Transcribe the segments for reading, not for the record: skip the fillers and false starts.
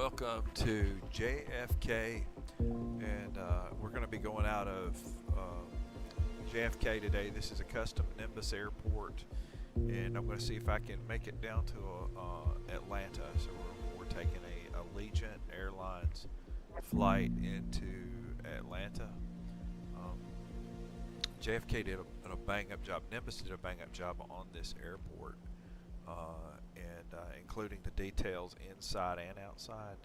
welcome to JFK, and we're going to be going out of JFK today. This is a custom Nimbus airport, and I'm going to see if I can make it down to Atlanta. So we're taking a Allegiant Airlines flight into Atlanta. JFK did a bang-up job. Nimbus did a bang-up job on this airport, including the details inside and outside.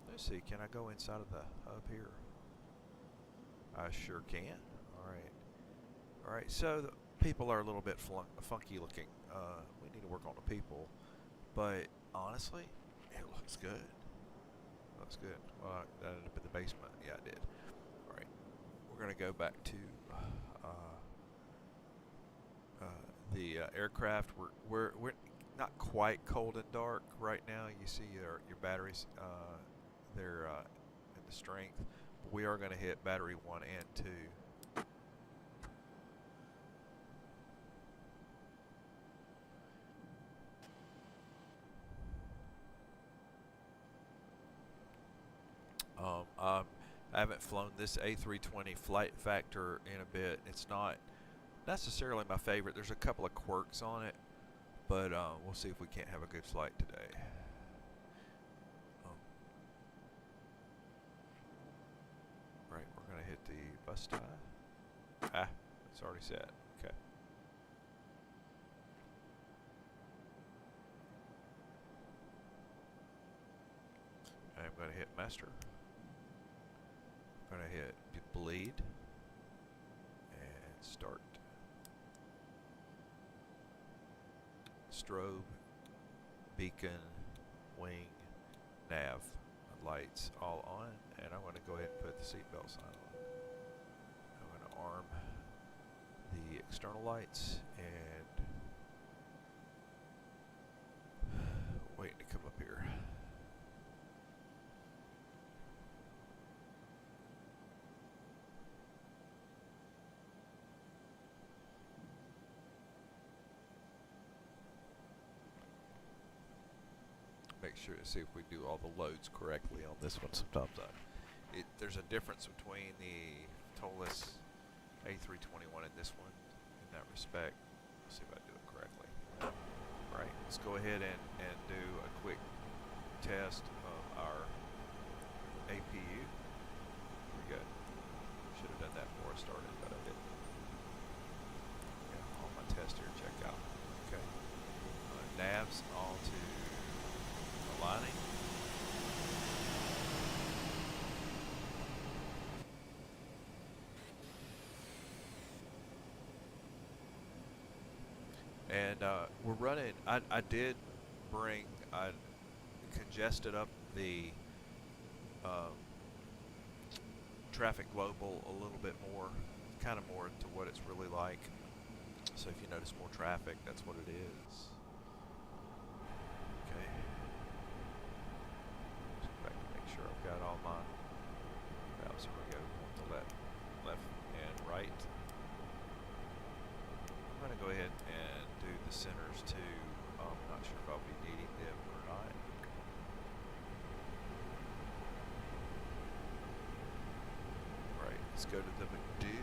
Let's see, can I go inside of the hub here? I sure can. All right. So the people are a little bit funky looking. We need to work on the people, but honestly, it looks good. Well, I ended up in the basement. Yeah, I did. All right, we're gonna go back to the aircraft. We're not quite cold and dark right now. You see your batteries, they're in the strength. But we are going to hit battery 1 and 2. I haven't flown this A320 flight factor in a bit. It's not necessarily my favorite. There's a couple of quirks on it, but we'll see if we can't have a good flight today. Right, we're going to hit the bus tie. It's already set. Okay. I'm going to hit master. I'm going to hit bleed and start. Strobe, beacon, wing, nav, lights all on, and I'm going to go ahead and put the seatbelt sign on. I'm going to arm the external lights and waiting to come up here. Make sure to see if we do all the loads correctly on this one. Sometimes there's a difference between the Tolless A321 and this one in that respect. Let's see if I do it correctly. All right, let's go ahead and do a quick test of our APU. Here we go. Should have done that before I started, but I didn't. Yeah, all my tests here check out. Okay. Navs all to aligning. And we're running. I did bring. I congested up the traffic global a little bit more, kind of more to what it's really like. So if you notice more traffic, that's what it is. Okay. Just go back to make sure I've got all my valves. Here we go. To left and right. I'm going to go ahead and do the centers too. I'm not sure if I'll be needing them or not. Alright, let's go to the McDo.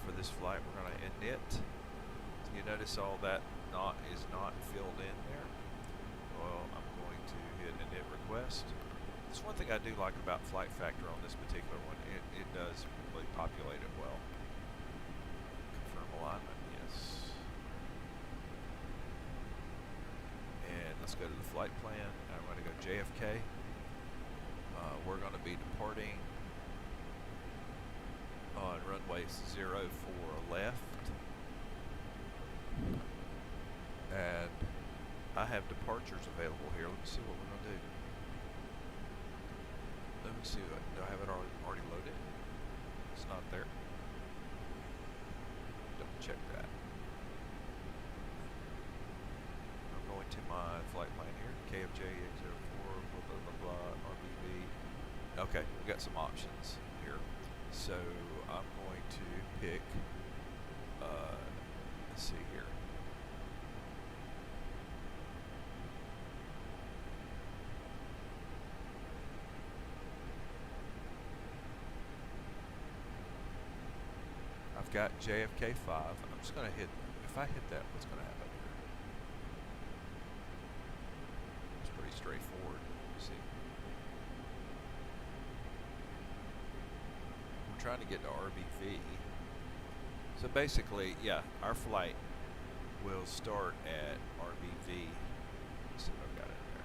For this flight, we're going to init. So you notice all that is not filled in there. Well, I'm going to hit init request. That's one thing I do like about flight factor on this particular one. It does really populate it well. Confirm alignment, yes. And let's go to the flight plan. I'm going to go JFK. We're going to be departing on runway 04 left. And I have departures available here. Let me see what we're going to do. Let me see. Do I have it already loaded? It's not there. Double check that. I'm going to my flight plan here. KFJ 804, blah, blah, blah, blah, RBV. Okay, we got some options here. So I'm going to pick, let's see here. got JFK 5. I'm just going to hit, if I hit that, what's going to happen here? It's pretty straightforward. See, we're trying to get to RBV. So basically, yeah, our flight will start at RBV. Let's see if I've got it there.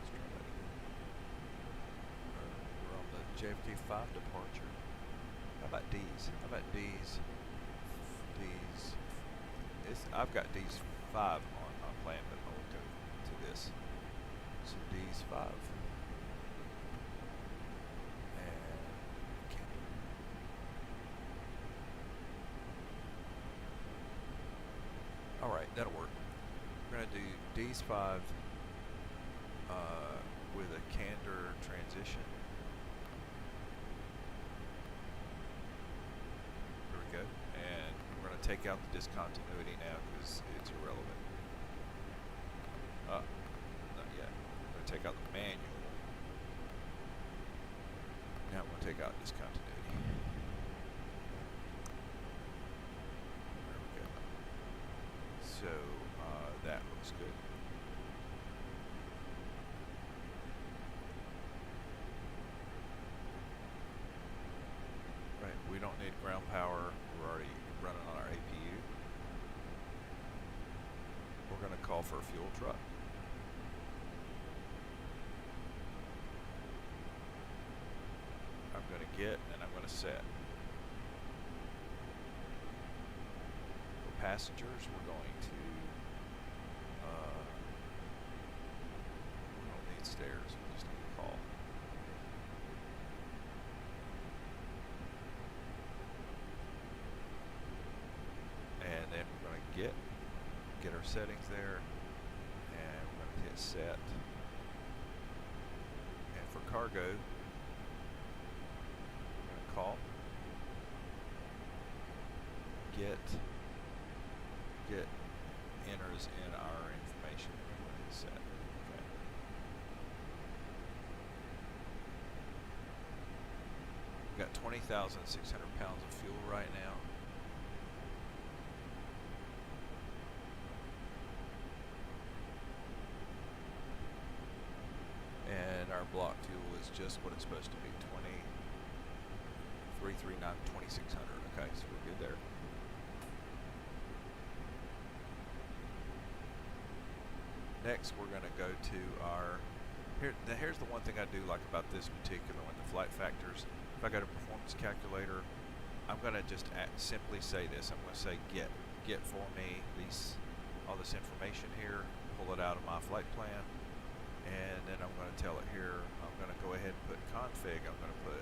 Let's try that again. We're on the JFK 5 departure. How about D's? How about D's? I've got D's 5 on my plan, but I'll go to this. So D's 5. Alright, that'll work. We're going to do D's 5 with a candor transition. There we go. And we're going to take out the discontinuity now because it's irrelevant. Not yet. I'm going to take out the manual. Now I'm going to take out discontinuity. There we go. So that looks good. Right, we don't need ground power. We're already running on our APU. We're going to call for a fuel truck. I'm going to get and I'm going to set. For passengers, we're going to we don't need stairs, we just need to call. And then we're going to get our settings there, and we're going to hit set. And for cargo, we're going to call, get enters in our information. We're going to hit set. Okay. We've got 20,600 pounds of fuel right now. And our block fuel is just what it's supposed to be, 2339-2600. Okay, so we're good there. Next, we're going to go to our here's the one thing I do like about this particular one, the flight factors. If I go to performance calculator, I'm going to just simply say this. I'm going to say get for me all this information here, pull it out of my flight plan. And then I'm going to tell it here, I'm going to go ahead and put config. I'm going to put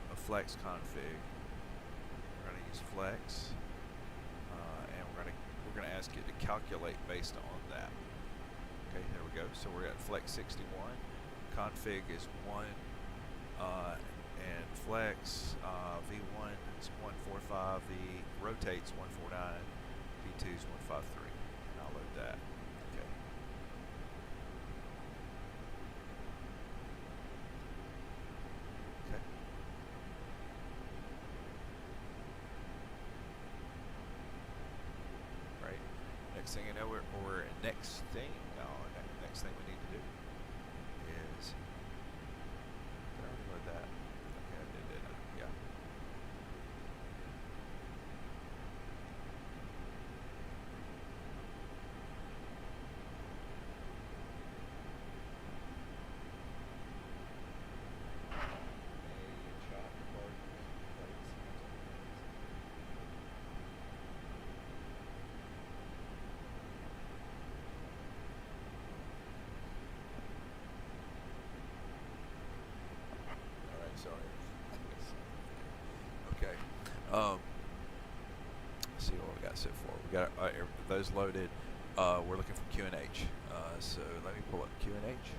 a flex config. We're going to use flex, and we're going to ask it to calculate based on that. Okay, there we go. So we're at flex 61. Config is 1, and flex V1 is 145. V rotates 149. V2 is 153. And I'll load that. Okay. Okay. Right. Next thing you know, next thing we need to do is, did I already load that? Okay, I did, didn't I? Yeah. Sorry. Okay. Let's see what we got so far. We got those loaded. We're looking for QNH. So let me pull up QNH.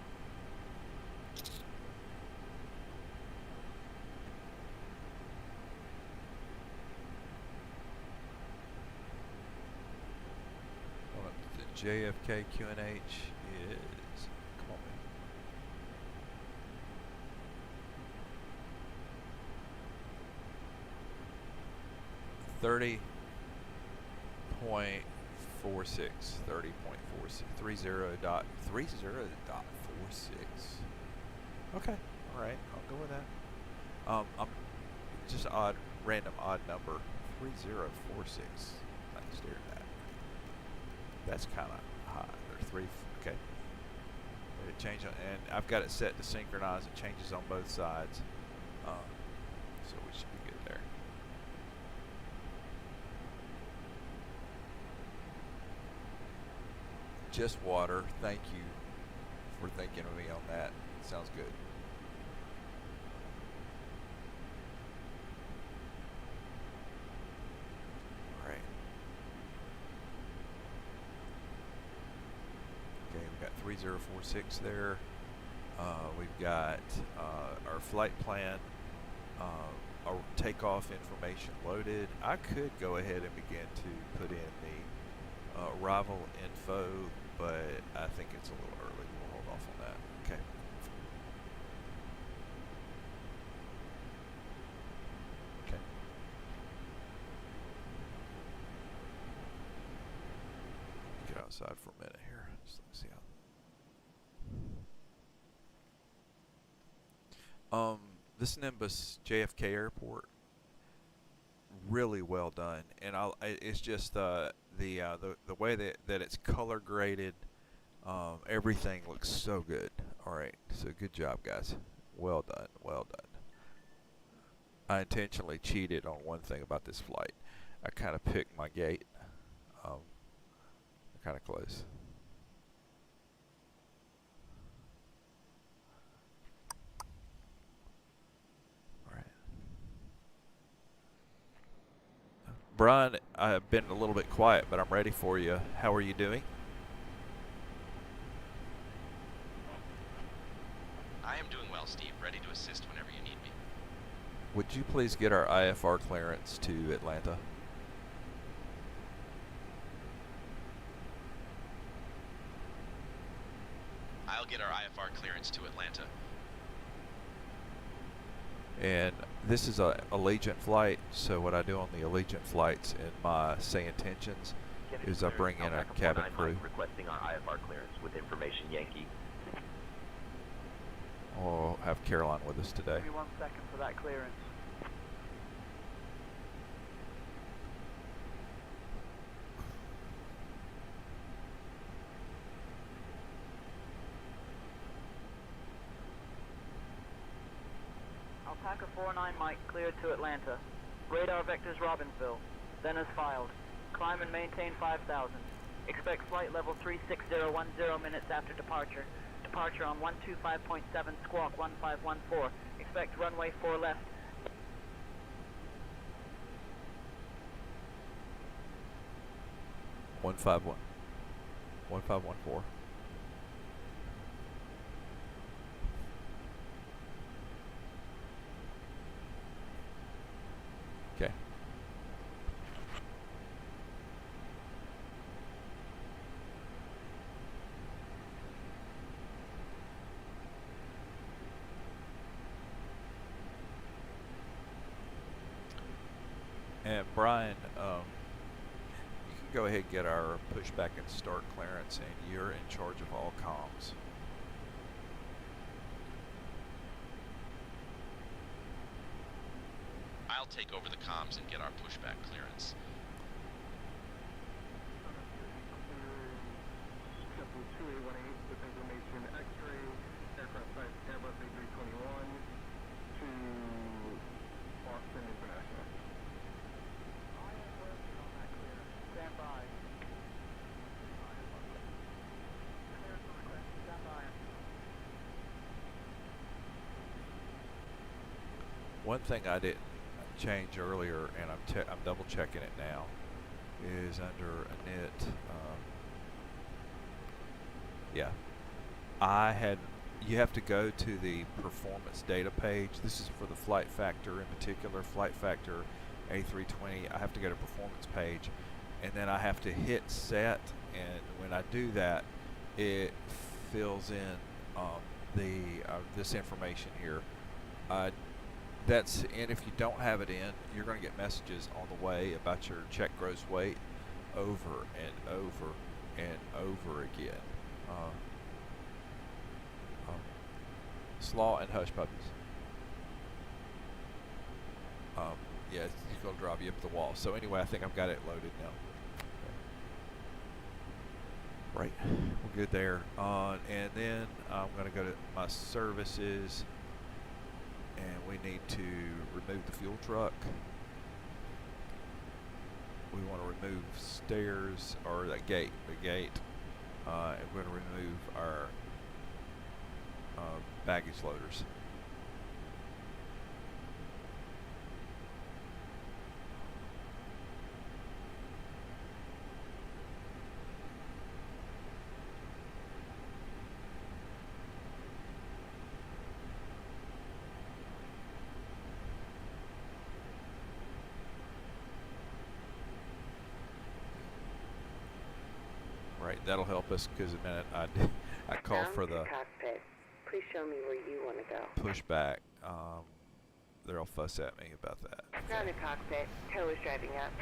The JFK QNH is, come on, man. 30.46, 30.46. Okay, all right, I'll go with that. I'm just random odd number, 3046. Thanks, dear. That's kind of high. Or okay. It change and I've got it set to synchronize. It changes on both sides, so we should be good there. Just water. Thank you for thinking of me on that. Sounds good. All right. Okay, we've got 3046 there. We've got our flight plan, our takeoff information loaded. I could go ahead and begin to put in the arrival info, but I think it's a little early. We'll hold off on that. Okay. Okay. Get outside for a minute here. Just let me see how. This Nimbus JFK Airport, really well done, and it's just the way that it's color graded. Everything looks so good. All right, so good job, guys. Well done, well done. I intentionally cheated on one thing about this flight. I kind of picked my gate. Kind of close. Brian, I've been a little bit quiet, but I'm ready for you. How are you doing? I am doing well, Steve. Ready to assist whenever you need me. Would you please get our IFR clearance to Atlanta? I'll get our IFR clearance to Atlanta. And this is a Allegiant flight, so what I do on the Allegiant flights in my say intentions is I bring in a cabin crew. Requesting our IFR clearance with information Yankee. We'll have Caroline with us today. Give me 1 second for that clearance. Alpaca 49 Mike cleared to Atlanta. Radar vectors Robbinsville. Then as filed. Climb and maintain 5,000. Expect flight level 36010 minutes after departure. Departure on 125.7 squawk 1514. Expect runway 4 left. One five 1514. Okay. And Brian, you can go ahead and get our pushback and start clearance, and you're in charge of all comms. I'll take over the comms and get our pushback clearance. Triple 2818 with information X-ray, aircraft type Airbus A321 to Boston International. I am working on that clearance. Stand by. Clearance request. Stand by. One thing I didn't change earlier, and I'm double checking it now, is under init. Yeah, you have to go to the performance data page. This is for the flight factor in particular, flight factor A320. I have to go to performance page, and then I have to hit set, and when I do that, it fills in this information here. and if you don't have it in, you're going to get messages on the way about your check gross weight over and over and over again. Slaw and hush puppies. Yeah, it's going to drive you up the wall. So anyway, I think I've got it loaded now. Right, we're good there. And then I'm going to go to my services, and we need to remove the fuel truck. We want to remove stairs, or the gate. And we're going to remove our baggage loaders. Right, that'll help us because a minute I called for the cockpit. Please show me where you want to go. pushback. They'll fuss at me about that. Ground cockpit. Tow is driving up.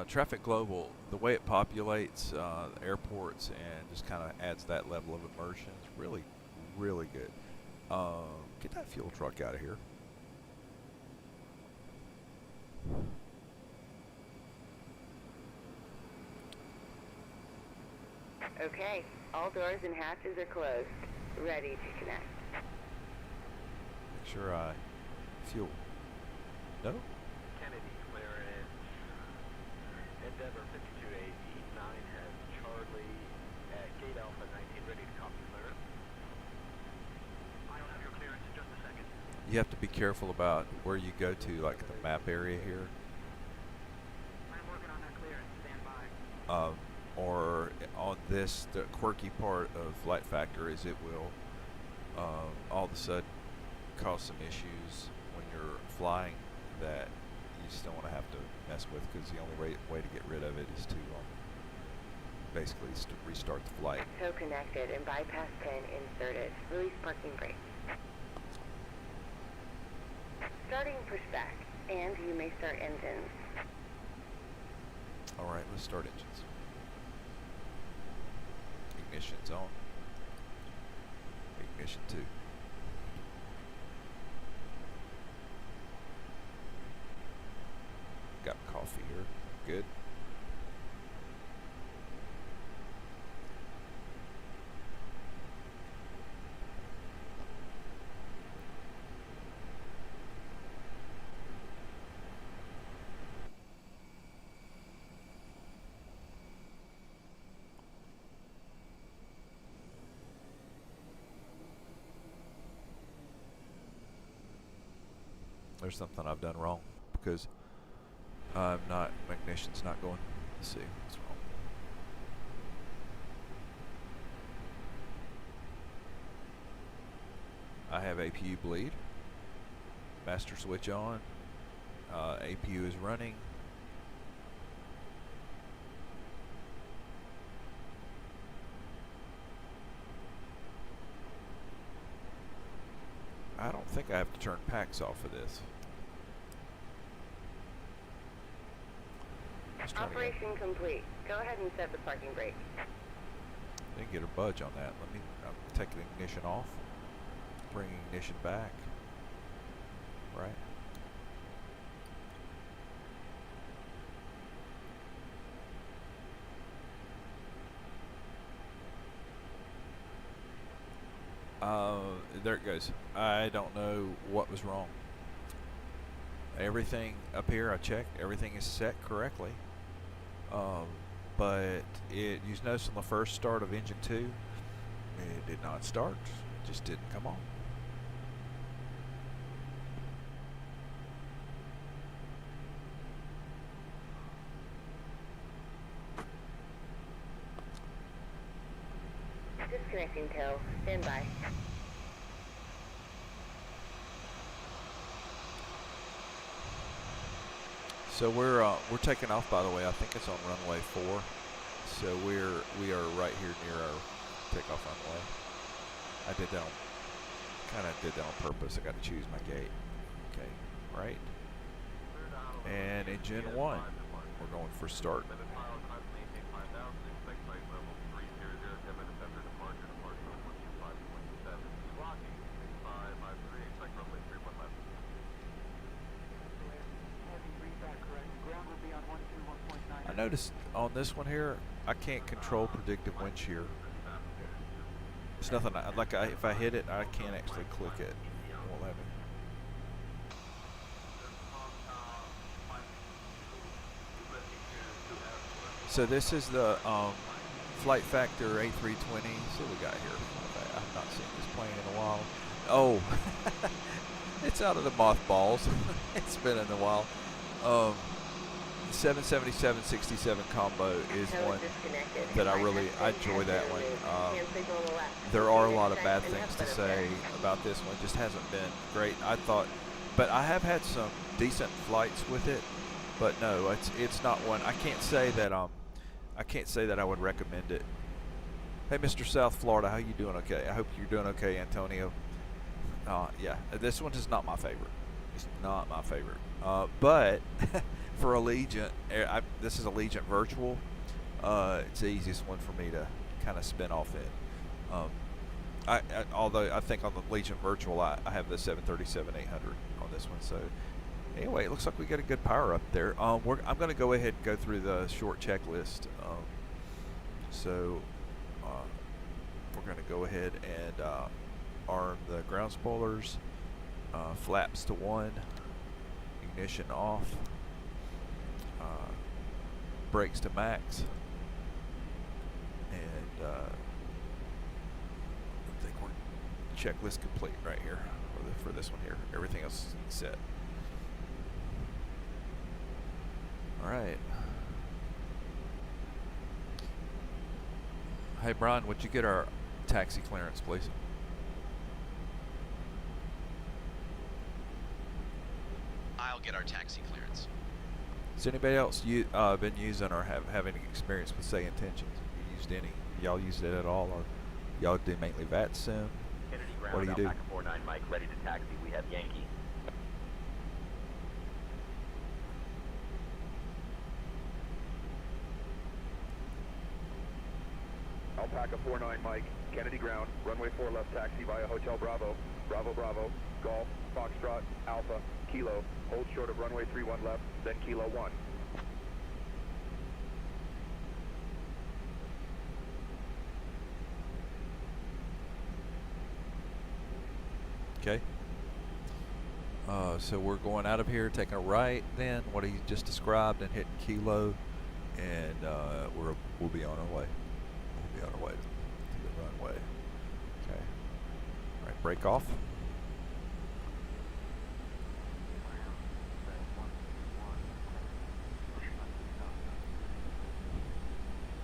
Traffic Global, the way it populates the airports and just kind of adds that level of immersion is really, really good. Get that fuel truck out of here. Okay, all doors and hatches are closed. Ready to connect. Make sure I fuel. No? Kennedy clearance. Endeavor 5289 has Charlie at Gate Alpha 19 ready to copy clearance. I don't have your clearance in just a second. You have to be careful about where you go to, like the map area here. I'm working on that clearance. Stand by. Or on this, the quirky part of Flight Factor is it will all of a sudden cause some issues when you're flying that you just don't want to have to mess with, because the only way to get rid of it is to basically restart the flight. Tow connected and bypass pin inserted. Release parking brake. Starting pushback, and you may start engines. Alright, let's start engines. Ignition's on. Ignition 2. Got coffee here. Good. There's something I've done wrong because my ignition's not going. Let's see what's wrong. I have APU bleed. Master switch on. APU is running. I don't think I have to turn packs off of this. Let's try it again. Operation complete. Go ahead and set the parking brake. Didn't get a budge on that. Let me take the ignition off. Bring ignition back. Right. There it goes. I don't know what was wrong. Everything up here I checked. Everything is set correctly. But you notice on the first start of engine 2, It did not start. It just didn't come on. Disconnecting tow. Stand by. So we're taking off, by the way. I think it's on runway 4. So we are right here near our takeoff runway. I did that kind of did that on purpose. I got to choose my gate. Okay, right. And engine 1. We're going for start. I noticed on this one here, I can't control predictive wind shear. It's nothing like if I hit it, I can't actually click it. It won't let me. So this is the Flight Factor A320. See what we got here. I've not seen this plane in a while. Oh, it's out of the mothballs. It's been in a while. 777-67 combo is one that I enjoy that one. There are a lot of bad things to say about this one. It just hasn't been great. But I have had some decent flights with it. But no, it's not one. I can't say that I would recommend it. Hey, Mr. South Florida, how you doing? Okay, I hope you're doing okay, Antonio. Yeah, this one is not my favorite. It's not my favorite. But for Allegiant, this is Allegiant Virtual. It's the easiest one for me to kind of spin off in. Although I think on the Allegiant Virtual, I have the 737-800 on this one. So anyway, it looks like we got a good power up there. I'm going to go ahead and go through the short checklist. We're going to go ahead and arm the ground spoilers, flaps to 1, ignition off, brakes to max, and I think we're checklist complete right here for this one here. Everything else is set. All right. Hey Brian, would you get our taxi clearance, please? I'll get our taxi clearance. Has anybody else been using or have any experience with, say, Intentions? You used any? Y'all used it at all, or y'all do mainly VAT sim? Kennedy ground, What do you do? Alpaca 49 Mike, ready to taxi. We have Yankee. Alpaca 49 Mike, Kennedy ground, runway 4 left taxi via Hotel Bravo, Bravo Bravo, Golf, Foxtrot, Alpha, Kilo, hold short of runway 31 left, then Kilo 1. Okay. So we're going out of here, taking a right then, what he just described, and hitting Kilo, and we'll be on our way. We'll be on our way to the runway. Okay. All right, break off.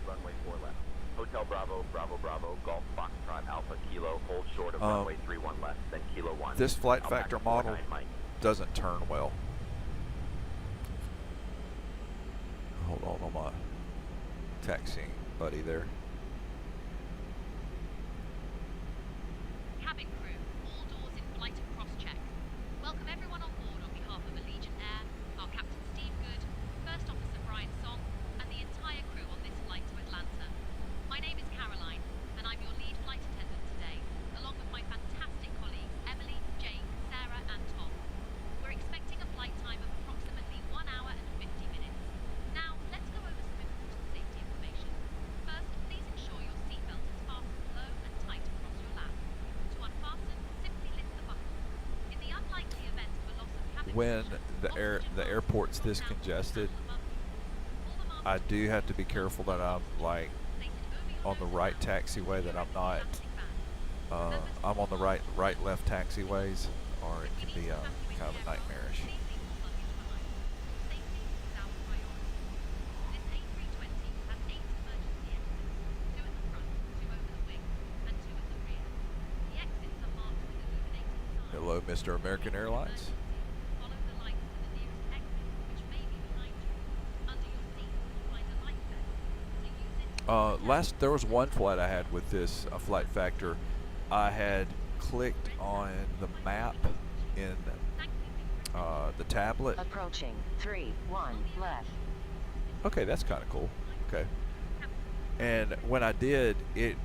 Runway 4 left. Hotel Bravo, Bravo Bravo, Golf, Foxtrot, Alpha, Kilo, hold short of runway 31 left, then Kilo 1. This Flight Alpaca Factor 49 model Mike. doesn't turn well. Hold on my taxiing buddy there. Cabin crew, all doors in flight and cross-check. Welcome everyone on board on behalf of Allegiant Air, our Captain Steve Good, First Officer Brian Song, and the entire crew on this flight to Atlanta. My name is Caroline, and I'm your lead flight attendant today, along with my fantastic colleagues Emily, Jane, Sarah, and Tom. We're expecting a flight time of approximately 1 hour and 50 minutes. Now, let's go over some important safety information. First, please ensure your seatbelt is fastened low and tight across your lap. To unfasten, simply lift the buckle. In the unlikely event of a loss of cabin When pressure, the airport's this congested, I do have to be careful that I'm like on the right taxiway, that I'm not I'm on the right left taxiways, or it can be kind of a nightmarish. This A320 has 8 emergency exits, 2 at the front, 2 over the wing, and 2 at the rear. The exits are marked with illuminated signs. Hello, Mr. American Airlines. Follow the lights to the nearest exit, which may be behind you. Under your seat, you'll find a life vest. To use it, There was one flight I had with this flight factor. I had clicked on the map in the tablet. Approaching 3-1 left. Okay, that's kind of cool. Okay. And when I did, it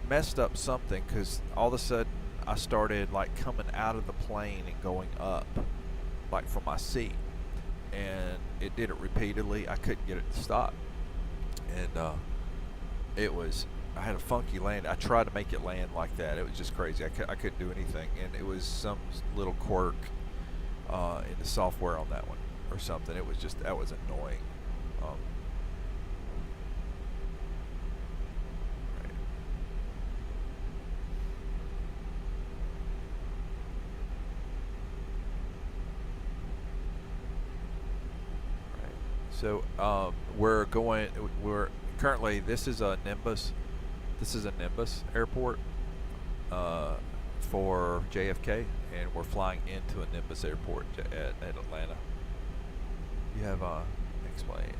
messed up something because all of a sudden I started like coming out of the plane and going up, like from my seat. And it did it repeatedly. I couldn't get it to stop. And I had a funky land. I tried to make it land like that. It was just crazy. I couldn't do anything. And it was some little quirk in the software on that one or something. It was just, that was annoying. Right. So we're currently, this is a Nimbus airport for JFK, and we're flying into a Nimbus airport at Atlanta. You have Xplane.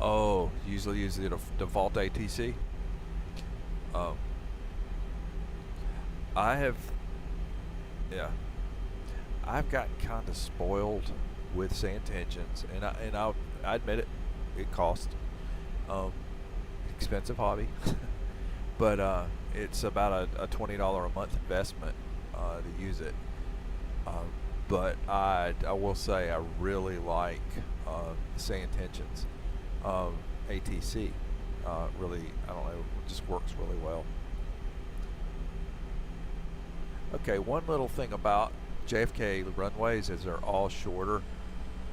Oh, usually use the default ATC. I've gotten kind of spoiled with Say Intentions, and I admit it. It costs expensive hobby, but it's about a $20 a month investment to use it. But I will say I really like Say Intentions ATC. Really, I don't know, it just works really well. Okay, one little thing about JFK runways is they're all shorter,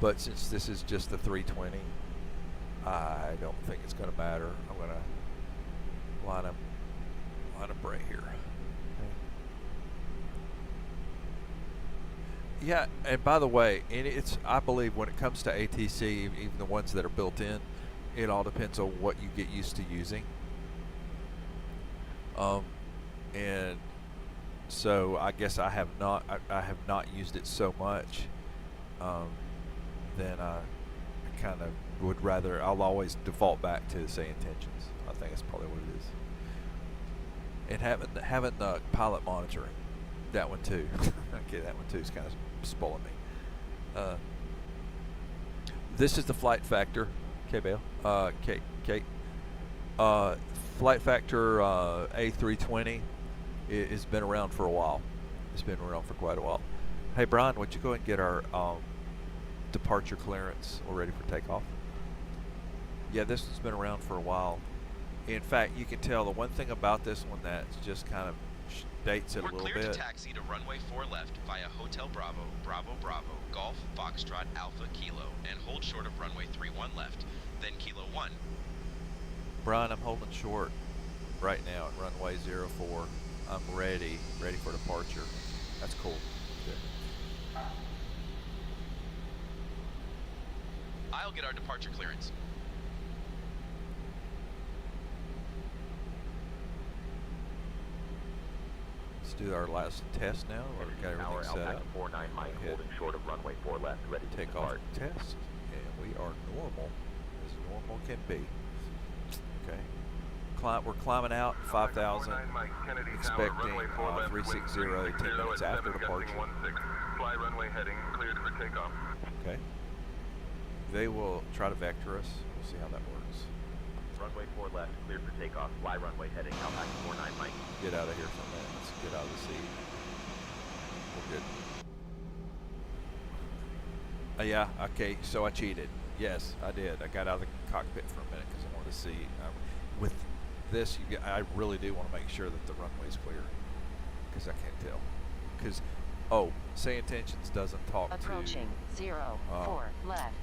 but since this is just the 320, I don't think it's going to matter. I'm going to line them right here. Okay. Yeah, and by the way, I believe when it comes to ATC, even the ones that are built in, it all depends on what you get used to using. And so I guess I have not used it so much. Then I kind of would rather. I'll always default back to Say Intentions. I think that's probably what it is. And having the pilot monitoring, that one too. Okay, that one too is kind of spoiling me. This is the flight factor. K-Bale. Kate. Flight factor A320. It's been around for a while. It's been around for quite a while. Hey Brian, would you go ahead and get our departure clearance all ready for takeoff? Yeah, this has been around for a while. In fact, you can tell the one thing about this one that just kind of dates it a little bit. We're cleared to taxi to runway 4 left via Hotel Bravo, Bravo Bravo, Golf, Foxtrot, Alpha, Kilo, and hold short of runway 31 left, then Kilo 1. Brian, I'm holding short right now at runway 04. I'm ready for departure. That's cool. Good. I'll get our departure clearance. Let's do our last test now. We've got everything set up. 49 Mike, holding short of runway 4 left, ready to Take off depart. the test, and we are normal, as normal can be. Okay. We're climbing out 5,000, expecting 360 10 minutes after departure. Fly runway heading, cleared for takeoff. Okay. They will try to vector us. We'll see how that works. Runway 4 left, cleared for takeoff. Fly runway heading, Outback 49 Mike. Get out of here for a minute. Let's get out of the seat. We're good. Yeah, okay, so I cheated. Yes, I did. I got out of the cockpit for a minute because I wanted to see. With this, I really do want to make sure that the runway's clear because I can't tell. Because, Say Intentions doesn't talk Approaching to... 04 left.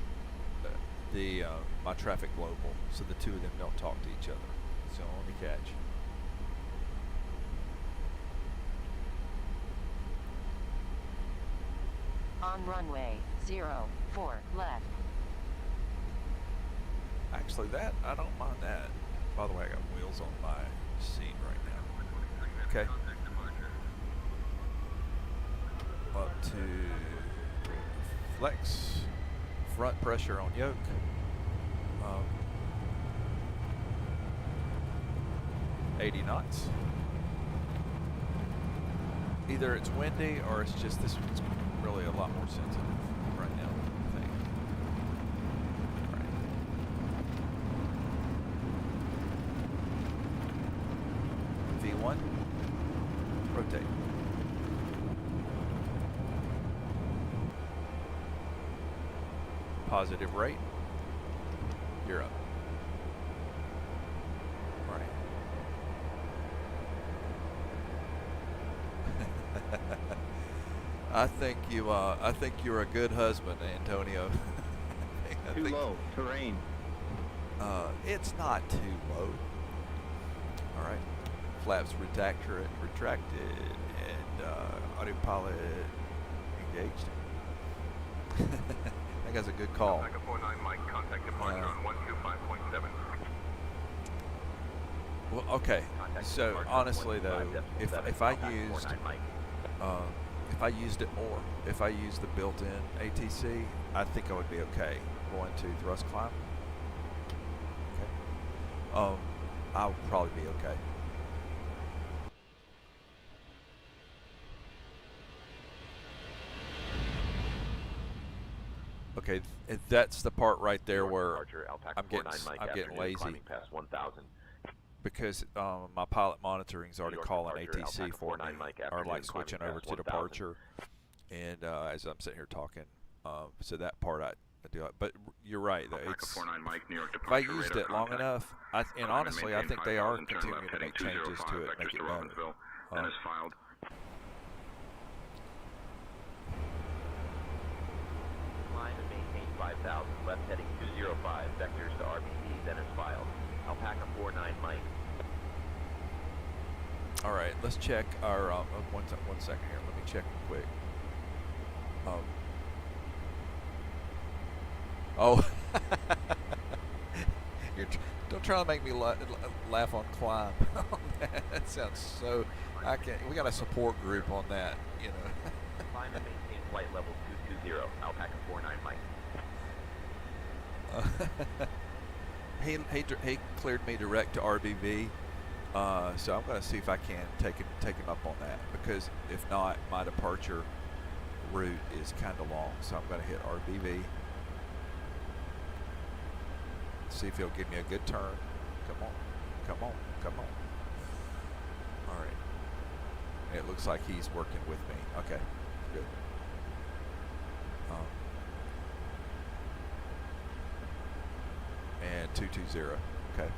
the my traffic global, so the two of them don't talk to each other. It's the only catch. On runway 04 left. Actually, that I don't mind that. By the way, I got wheels on my seat right now. Okay. Up to flex, front pressure on yoke. 80 knots. Either it's windy or it's just this one's really a lot more sensitive right now, I think. Right. V1, rotate. Positive rate, you're up. Right. I think you're a good husband, Antonio. Too low, terrain. It's not too low. All right. Flaps retracted, and autopilot engaged. That guy's a good call. Alpaca 49 Mike, contact departure on 125.7. Well, okay. So honestly, though, if I used it more, if I used the built-in ATC, I think I would be okay going to thrust climb. Okay. I would probably be okay. Okay, that's the part right there where I'm getting lazy. Because my pilot monitoring is already calling ATC for me, or like switching over to departure, and as I'm sitting here talking, so that part I do it. But you're right, it's, if I used it long enough, and honestly, I think they are continuing to make changes to it, make it better. Climb and maintain 5,000, left heading 205, vectors to RBV, then is filed. Alpaca 49 Mike. All right, let's check our, one second here, let me check real quick. Oh, don't try to make me laugh on climb. That sounds so, we got a support group on that, you know. Climb and maintain flight level 220, Alpaca 49 Mike. He cleared me direct to RBV, so I'm going to see if I can take him up on that, because if not, my departure route is kind of long, so I'm going to hit RBV. See if he'll give me a good turn. Come on, come on, come on. All right. It looks like he's working with me. Okay, good. And 220. Okay.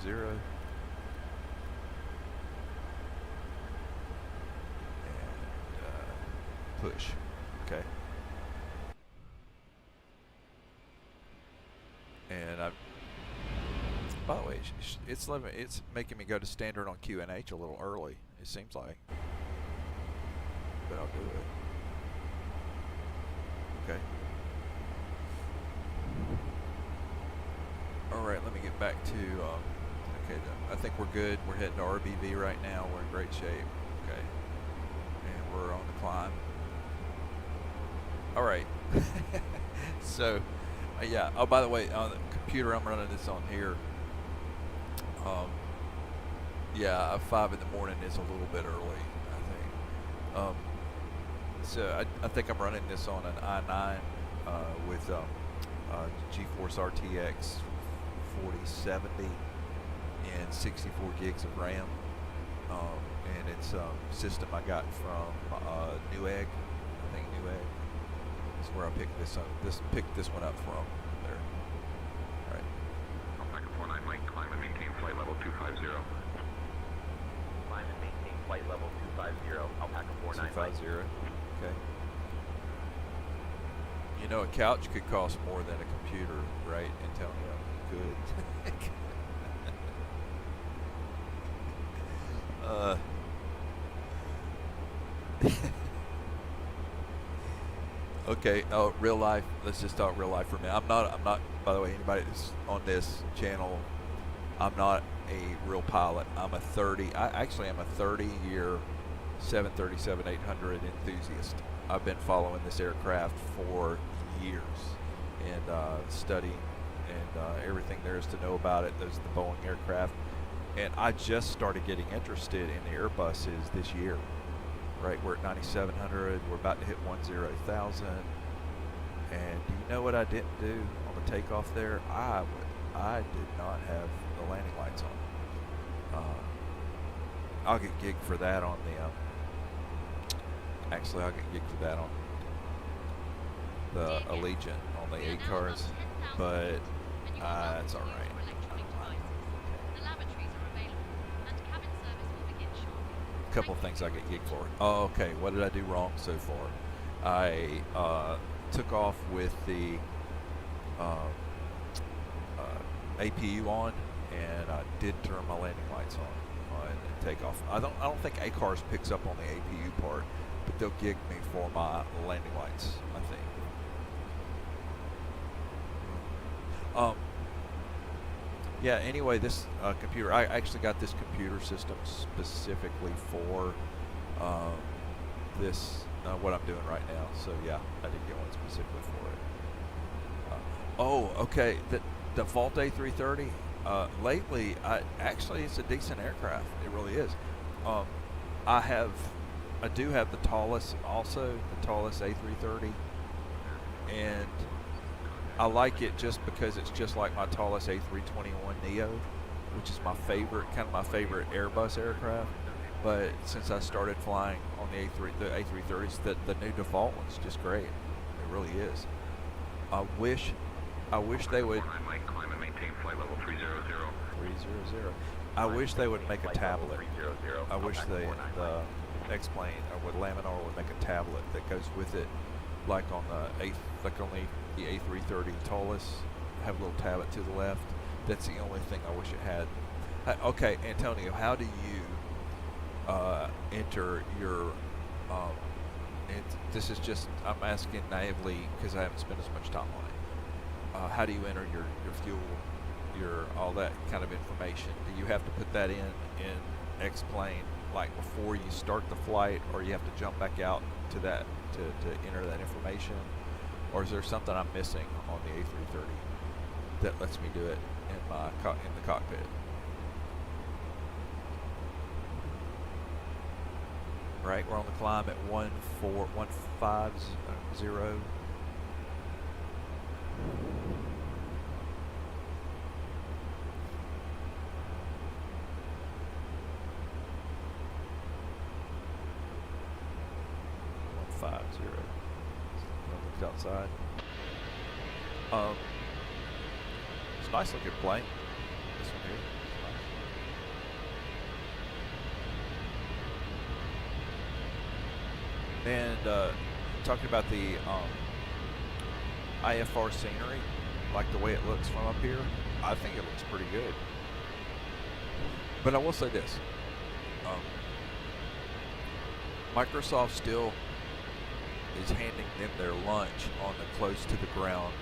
Zero. And push. Okay. And by the way, it's making me go to standard on QNH a little early, it seems like. But I'll do it. Okay. Alright, let me get back to okay, I think we're good. We're heading to RBV right now. We're in great shape. Okay. And we're on the climb. Alright. So, yeah. Oh, by the way, on the computer, I'm running this on here. Yeah, 5 in the morning is a little bit early, I think. So, I think I'm running this on an i9 with GeForce RTX 4070 and 64 gigs of RAM, and it's a system I got from Newegg. I think Newegg is where I picked this up. Picked this one up from there. All right. Alpaca 49 Mike, climb and maintain flight level 250. Climb and maintain flight level 250, Alpaca 49 Mike. 250. Okay. You know, a couch could cost more than a computer, right, Antonio? Good. Okay. Oh, real life. Let's just talk real life for a minute. I'm not. By the way, anybody that's on this channel, I'm not a real pilot. I'm a 30. I actually am a 30-year 737-800 enthusiast. I've been following this aircraft for years and studying and everything there is to know about it. There's the Boeing aircraft, and I just started getting interested in the Airbuses this year. Right, we're at 9,700. We're about to hit 10,000. And do you know what I didn't do on the takeoff there? I did not have the landing lights on. I'll get gigged for that on the. Actually, I'll get gigged for that on the Allegiant on the 8 cars, but it's all right. The lavatories are available, and cabin service will begin shortly. Couple of things I get gigged for. Oh, okay. What did I do wrong so far? I took off with the APU on, and I did turn my landing lights on takeoff. I don't think ACARS picks up on the APU part, but they'll gig me for my landing lights, I think. Yeah, anyway, this computer, I actually got this computer system specifically for this, what I'm doing right now. So yeah, I did get one specifically for it. Oh, okay, the Vault A330, lately, actually it's a decent aircraft. It really is. I do have the tallest also, the tallest A330, and I like it just because it's just like my tallest A321neo, which is my favorite, kind of my favorite Airbus aircraft. But since I started flying on the A330s, the new default one's just great. It really is. I wish they would. Mike, climb and maintain flight level 300. 300. I wish they would make a tablet. I wish the Xplane or with Laminar would make a tablet that goes with it, like on the the A330 tallest, have a little tablet to the left. That's the only thing I wish it had. Okay, Antonio, how do you enter your? This is just, I'm asking naively because I haven't spent as much time on it. How do you enter your fuel, your all that kind of information? Do you have to put that in Xplane like before you start the flight, or you have to jump back out to that to enter that information? Or is there something I'm missing on the A330 that lets me do it in the cockpit? Right, we're on the climb at 150. Outside. It's a nice looking plane. This one here. It's nice. And talking about the IFR scenery, like the way it looks from up here, I think it looks pretty good. But I will say this: Microsoft still is handing them their lunch on the close to the ground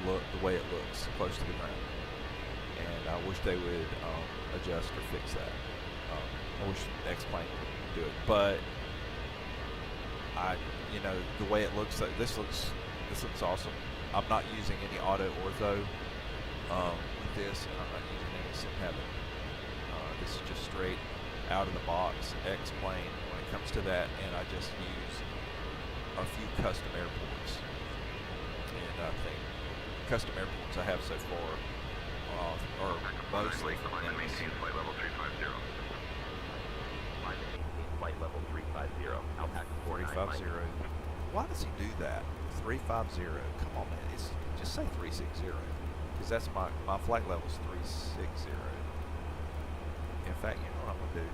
look, the way it looks close to the ground, and I wish they would adjust or fix that. I wish Xplane would do it, but the way it looks, this looks awesome. I'm not using any AutoOrtho with this, and I'm not using any SimHeaven. This is just straight out of the box Xplane when it comes to that, and I just use a few custom airports, and I think custom airports I have so far are mostly from Climb and maintain flight level 350. Climb and maintain flight level 350. Alpaca 350. Why does he do that? 350. Come on, man. Just say 360, because that's my flight level's 360. In fact, you know what I'm gonna do?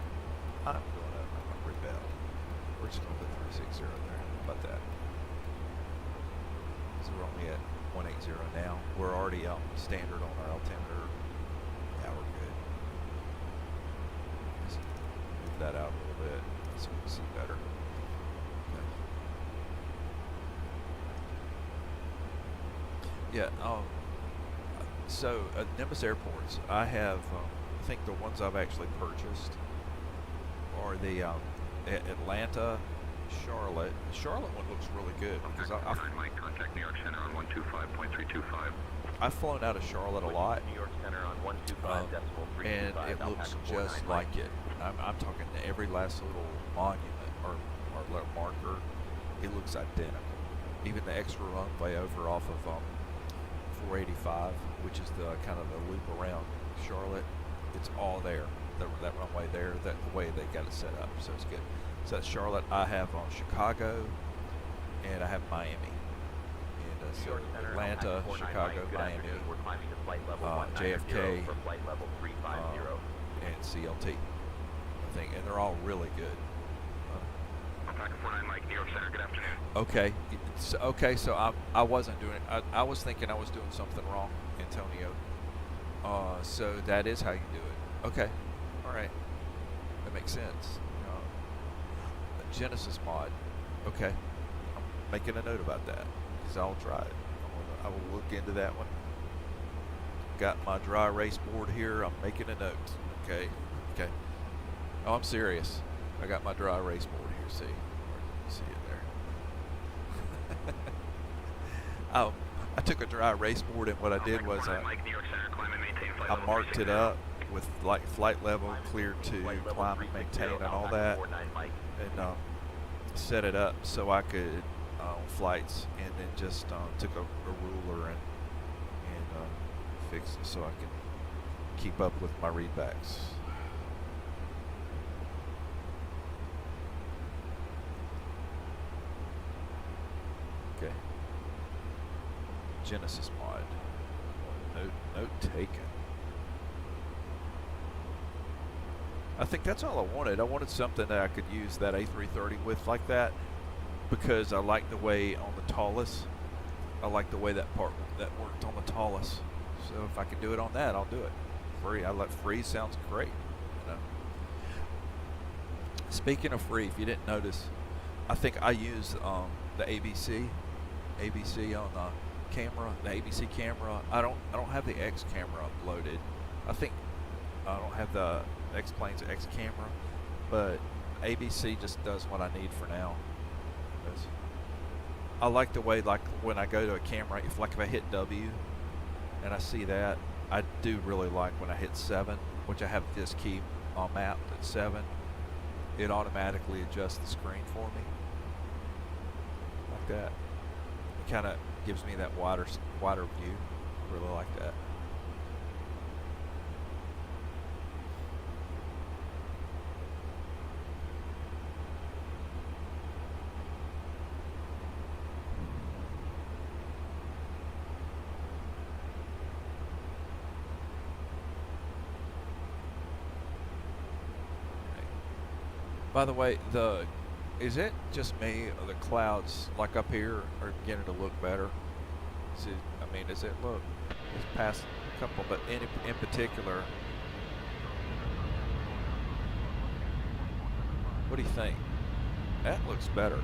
I'm going up. we're just going to put 360 there. How about that? So we're only at 180 now. We're already out standard on our altimeter. Yeah, we're good. Just move that out a little bit so we can see better. Okay. Yeah. So at Nimbus Airports, I have, I think the ones I've actually purchased are the Atlanta, Charlotte. The Charlotte one looks really good because Mike, contact New York Center on 125.325. I've flown out of Charlotte a lot, New York Center on 125.325. and it looks just like it. I'm talking to every last little monument or little marker. It looks identical. Even the extra runway over off of 485, which is the kind of the loop around Charlotte. It's all there. That runway there, the way they got it set up, so it's good. So that's Charlotte. I have Chicago, and I have Miami, and so Atlanta, Chicago, Miami, JFK, and CLT. I think, and they're all really good. Alpaca 49 Mike, New York Center. Good afternoon. Okay, so I wasn't doing it. I was thinking I was doing something wrong, Antonio. So that is how you do it. Okay, all right, that makes sense. A Genesis mod. Okay, I'm making a note about that because I'll try it. I will look into that one. Got my dry erase board here. I'm making a note. Okay. Oh, I'm serious. I got my dry erase board here. See it there. I took a dry erase board, and what I did was I marked it up with like flight level, clear to, climb and maintain, and all that, and set it up so I could flights, and then just took a ruler and fixed it so I could keep up with my readbacks. Okay. Genesis mod. Note taken. I think that's all I wanted. I wanted something that I could use that A330 with like that, because I like the way on the tallest. I like the way that worked on the tallest. So if I can do it on that, I'll do it. Free sounds great. You know. Speaking of free, if you didn't notice, I think I use the ABC on the camera, the ABC camera. I don't have the X camera loaded. I think I don't have the Xplane's X camera, but ABC just does what I need for now. I like the way, like when I go to a camera, if I hit W and I see that, I do really like when I hit 7, which I have this key mapped at 7, it automatically adjusts the screen for me like that. It kind of gives me that wider view. I really like that. By the way, is it just me, or the clouds like up here are beginning to look better? Does it look? It's past a couple, but in particular, what do you think? That looks better.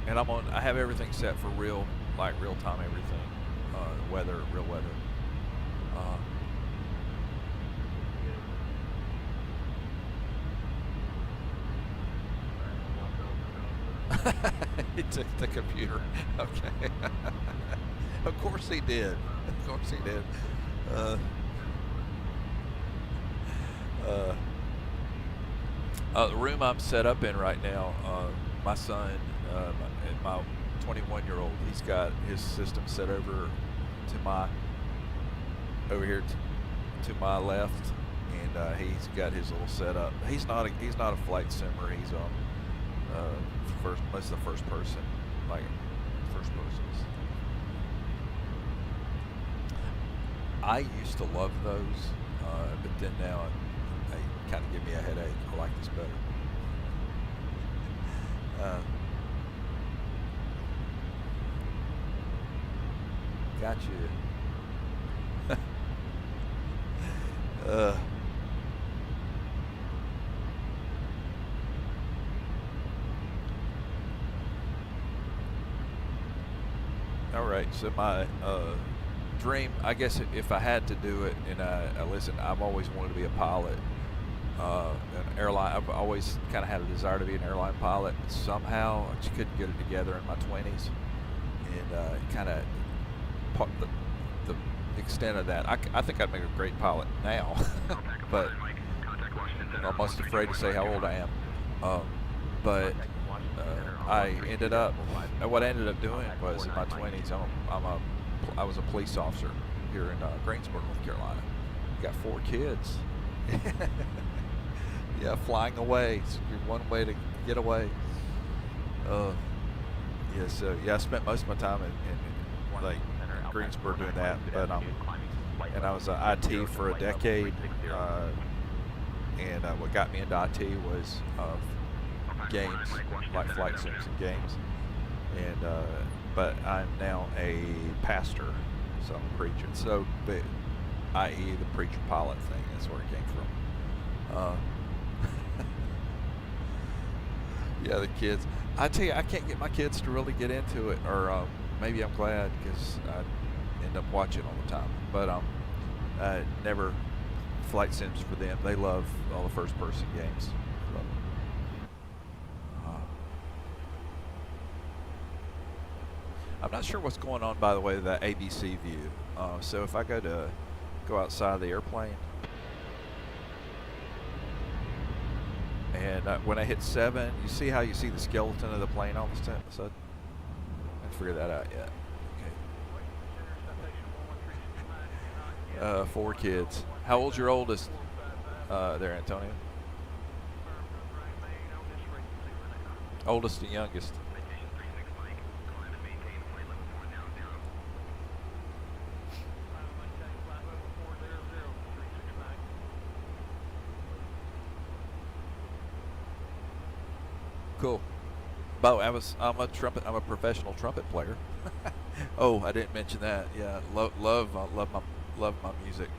And I have everything set for real time everything, real weather. He took the computer. Okay. Of course he did. The room I'm set up in right now, my son, my 21-year-old, he's got his system set over here to my left, and he's got his little setup. He's not a flight simmer. He's most of the first person persons. I used to love those, but then now they kind of give me a headache. I like this better. Got you. All right, so my dream, I guess if I had to do it, and listen, I've always wanted to be a pilot, an airline. I've always kind of had a desire to be an airline pilot. Somehow, I just couldn't get it together in my 20s, and kind of the extent of that. I think I'd make a great pilot now, but I'm almost afraid to say how old I am. But I ended up, what I ended up doing was in my 20s, I was a police officer here in Greensboro, North Carolina. Got 4 kids. Yeah, flying away. It's one way to get away. Yeah, so yeah, I spent most of my time in like Greensboro doing that, but and I was IT for a decade, and what got me into IT was games, like flight sims and games, and but I'm now a pastor, so I'm a preacher. So, i.e. the preacher pilot thing, that's where it came from. Yeah, the kids. I tell you, I can't get my kids to really get into it, or maybe I'm glad, because I end up watching all the time. But never flight sims for them. They love all the first-person games. Love them. I'm not sure what's going on, by the way, the ABC view. So if I go outside the airplane, and when I hit 7, you see how you see the skeleton of the plane all of a sudden? I haven't figured that out yet. Okay. 4 kids. How old's your oldest there, Antonio? Oldest and youngest. Cool. By the way, I'm a professional trumpet player. Oh, I didn't mention that. Yeah, love my music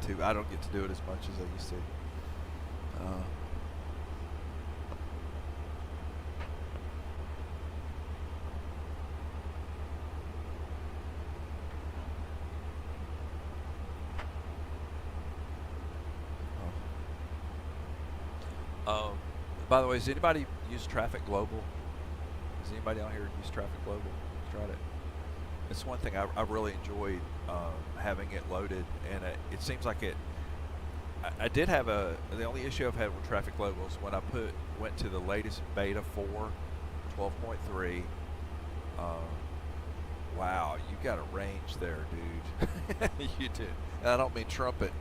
too. I don't get to do it as much as I used to. By the way, does anybody use Traffic Global? Does anybody out here use Traffic Global? Tried it. It's one thing I really enjoyed having it loaded, and it seems like it. I did have the only issue I've had with Traffic Global is when I went to the latest beta 4, 12.3. Wow, you got a range there, dude. You do. And I don't mean trumpet.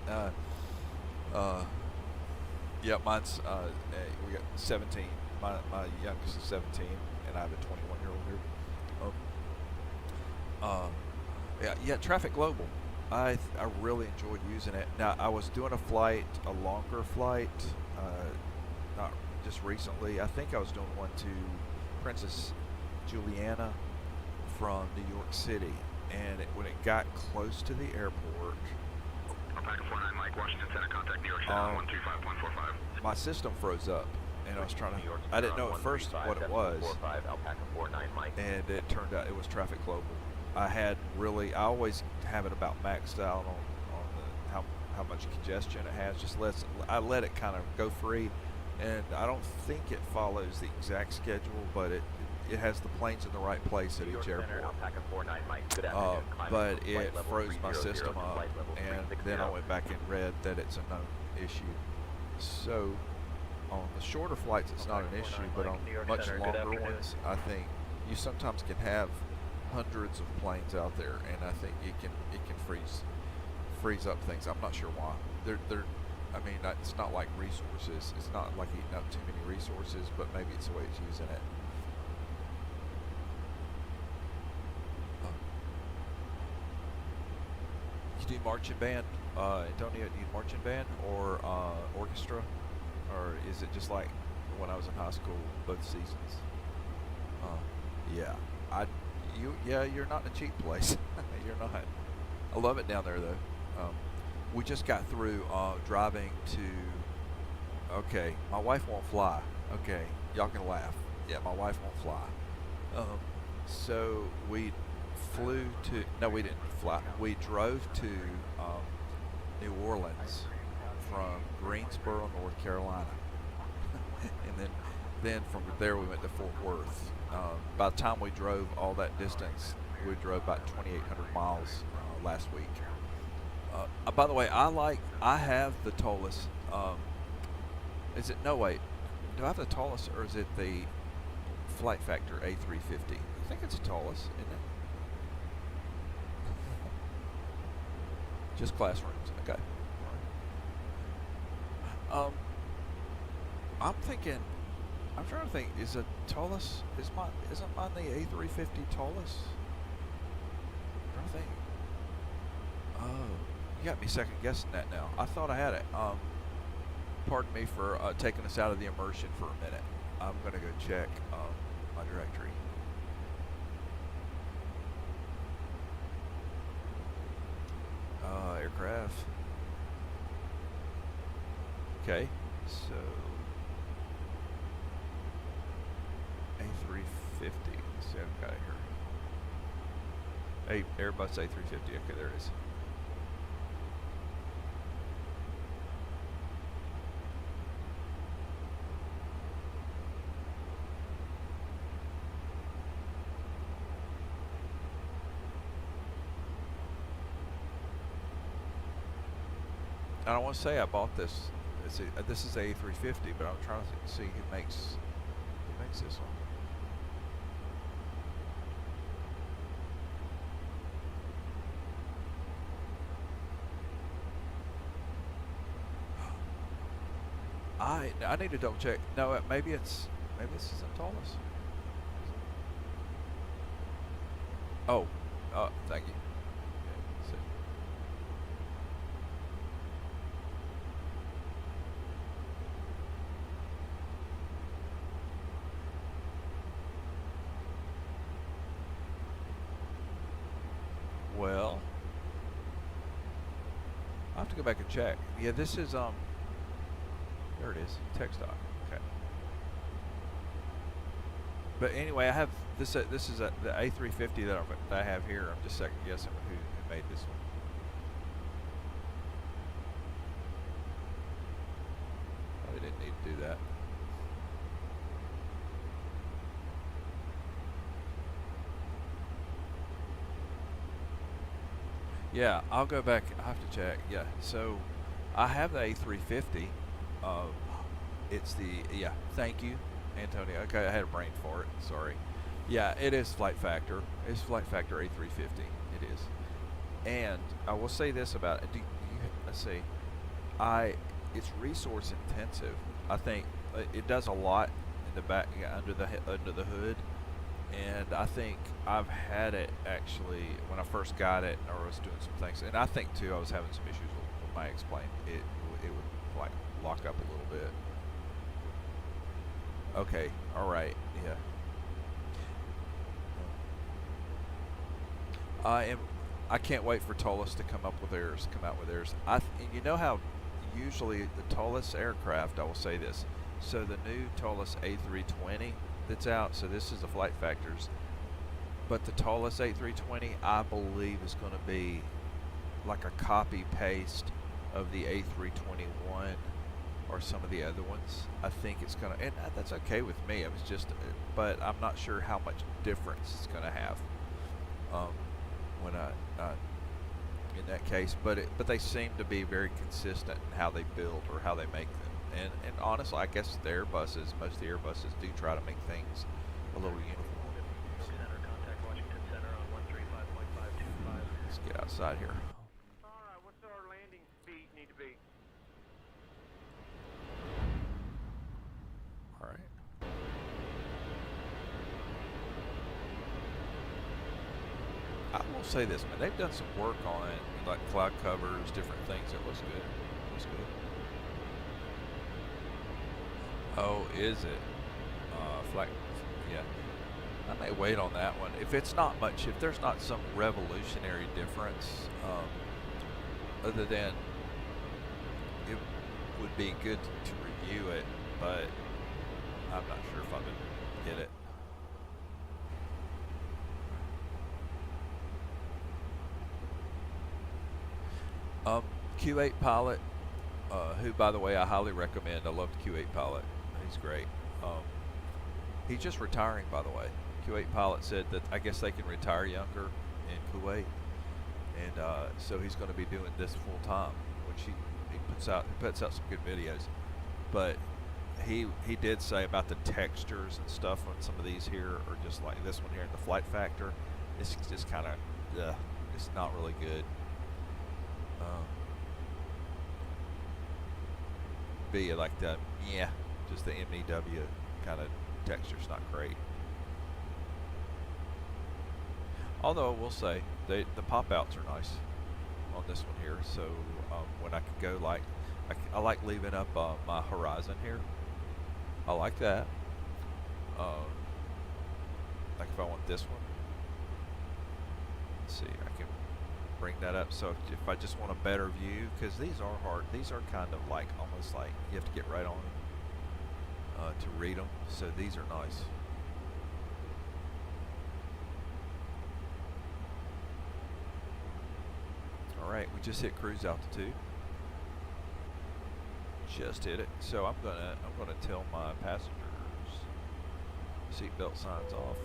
Yeah, mine's we got 17. My youngest is 17, and I have a 21-year-old here. Yeah, Traffic Global. I really enjoyed using it. Now I was doing a longer flight, not just recently. I think I was doing one to Princess Juliana from New York City, and when it got close to the airport. Alpaca 49 Mike, Washington Center, contact New York City 125.45. My system froze up, and I was trying to. I didn't know at first what it was, Alpaca 49 Mike. And it turned out it was Traffic Global. I always have it about maxed out on how much congestion it has. I let it kind of go free, and I don't think it follows the exact schedule, but it has the planes in the right place at each airport. But it froze my system up, and then I went back and read that it's a known issue. So on the shorter flights, it's not an issue, but on much longer ones, I think you sometimes can have hundreds of planes out there, and I think it can freeze up things. I'm not sure why. I mean, it's not like resources. It's not like eating up too many resources, but maybe it's the way it's using it. You do marching band, Antonio? Do you marching band or orchestra, or is it just like when I was in high school, both seasons? Yeah, you're not in a cheap place. You're not. I love it down there though. We just got through driving to. Okay, my wife won't fly. Okay, y'all can laugh. Yeah, my wife won't fly. So we flew to. No, we didn't fly. We drove to New Orleans from Greensboro, North Carolina, and then from there we went to Fort Worth. By the time we drove all that distance, we drove about 2,800 miles last week. By the way, I have the tallest. Is it? No, wait. Do I have the tallest, or is it the Flight Factor A350? I think it's the tallest, isn't it? Just classrooms. Okay. I'm thinking. I'm trying to think. Is the tallest? Isn't mine the A350 tallest? I'm trying to think. Oh, you got me second guessing that now. I thought I had it. Pardon me for taking us out of the immersion for a minute. I'm gonna go check my directory. Aircraft. Okay, so A350. Let's see, I've got it here. Airbus A350. Okay, there it is. I don't want to say I bought this. This is a A350, but I'm trying to see who makes this one. I need to double check. No, maybe this isn't tallest. Oh, thank you. Yeah, see. Well, I'll have to go back and check. Yeah, this is there it is, text doc. Okay. But anyway, I have this. This is the A350 that I have here. I'm just second guessing who made this one. Probably didn't need to do that. Yeah, I'll go back. I have to check. Yeah, so I have the A350. It's the Thank you, Antonio. Okay, I had a brain for it. Sorry. Yeah, it is Flight Factor. It's Flight Factor A350. It is. And I will say this about it. Let's see. It's resource intensive. I think it does a lot in the back under the hood. And I think I've had it actually when I first got it, or I was doing some things, and I think too I was having some issues with my Xplane. It would like lock up a little bit. Okay, all right, yeah. I can't wait for Tolus to come out with theirs. You know how usually the tallest aircraft, I will say this. So the new tallest A320 that's out, so this is the Flight Factors, but the tallest A320 I believe is going to be like a copy paste of the A321 or some of the other ones. I think it's going to, and that's okay with me. It was just, but I'm not sure how much difference it's going to have when in that case. But they seem to be very consistent in how they build or how they make them. And honestly, I guess the Airbuses, most of the Airbuses do try to make things a little uniform. Center, contact Washington Center on 135.525. Let's get outside here. Alright, what's our landing speed need to be? All right. I will say this, man. They've done some work on it, like cloud covers, different things. It looks good. It looks good. Oh, is it? Flight, yeah. I may wait on that one. If it's not much, if there's not some revolutionary difference, other than it would be good to review it, but I'm not sure if I'm going to get it. Q8 pilot, who, by the way, I highly recommend. I love the Q8 pilot. He's great. He's just retiring, by the way. Q8 pilot said that I guess they can retire younger in Kuwait, and so he's going to be doing this full time, which he puts out some good videos. But he did say about the textures and stuff on some of these here, or just like this one here in the flight factor, it's just kind of it's not really good. Be like the just the MEW kind of texture's not great. Although I will say the pop outs are nice on this one here. So when I could go like I like leaving up my horizon here. I like that. Like if I want this one, let's see, I can bring that up. So if I just want a better view, because these are hard, these are kind of like almost like you have to get right on them to read them. So these are nice. All right, we just hit cruise altitude. Just hit it. So I'm gonna tell my passengers seatbelt sign's off.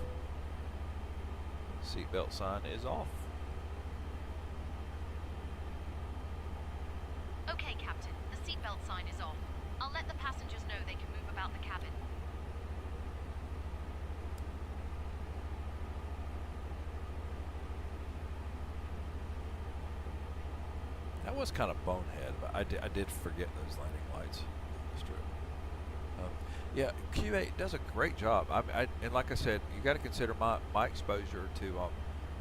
Seatbelt sign is off. Okay, Captain. The seatbelt sign is off. I'll let the passengers know they can move about the cabin. That was kind of bonehead, but I did forget those landing lights. That's true. Yeah, Q8 does a great job. And like I said, you got to consider my exposure to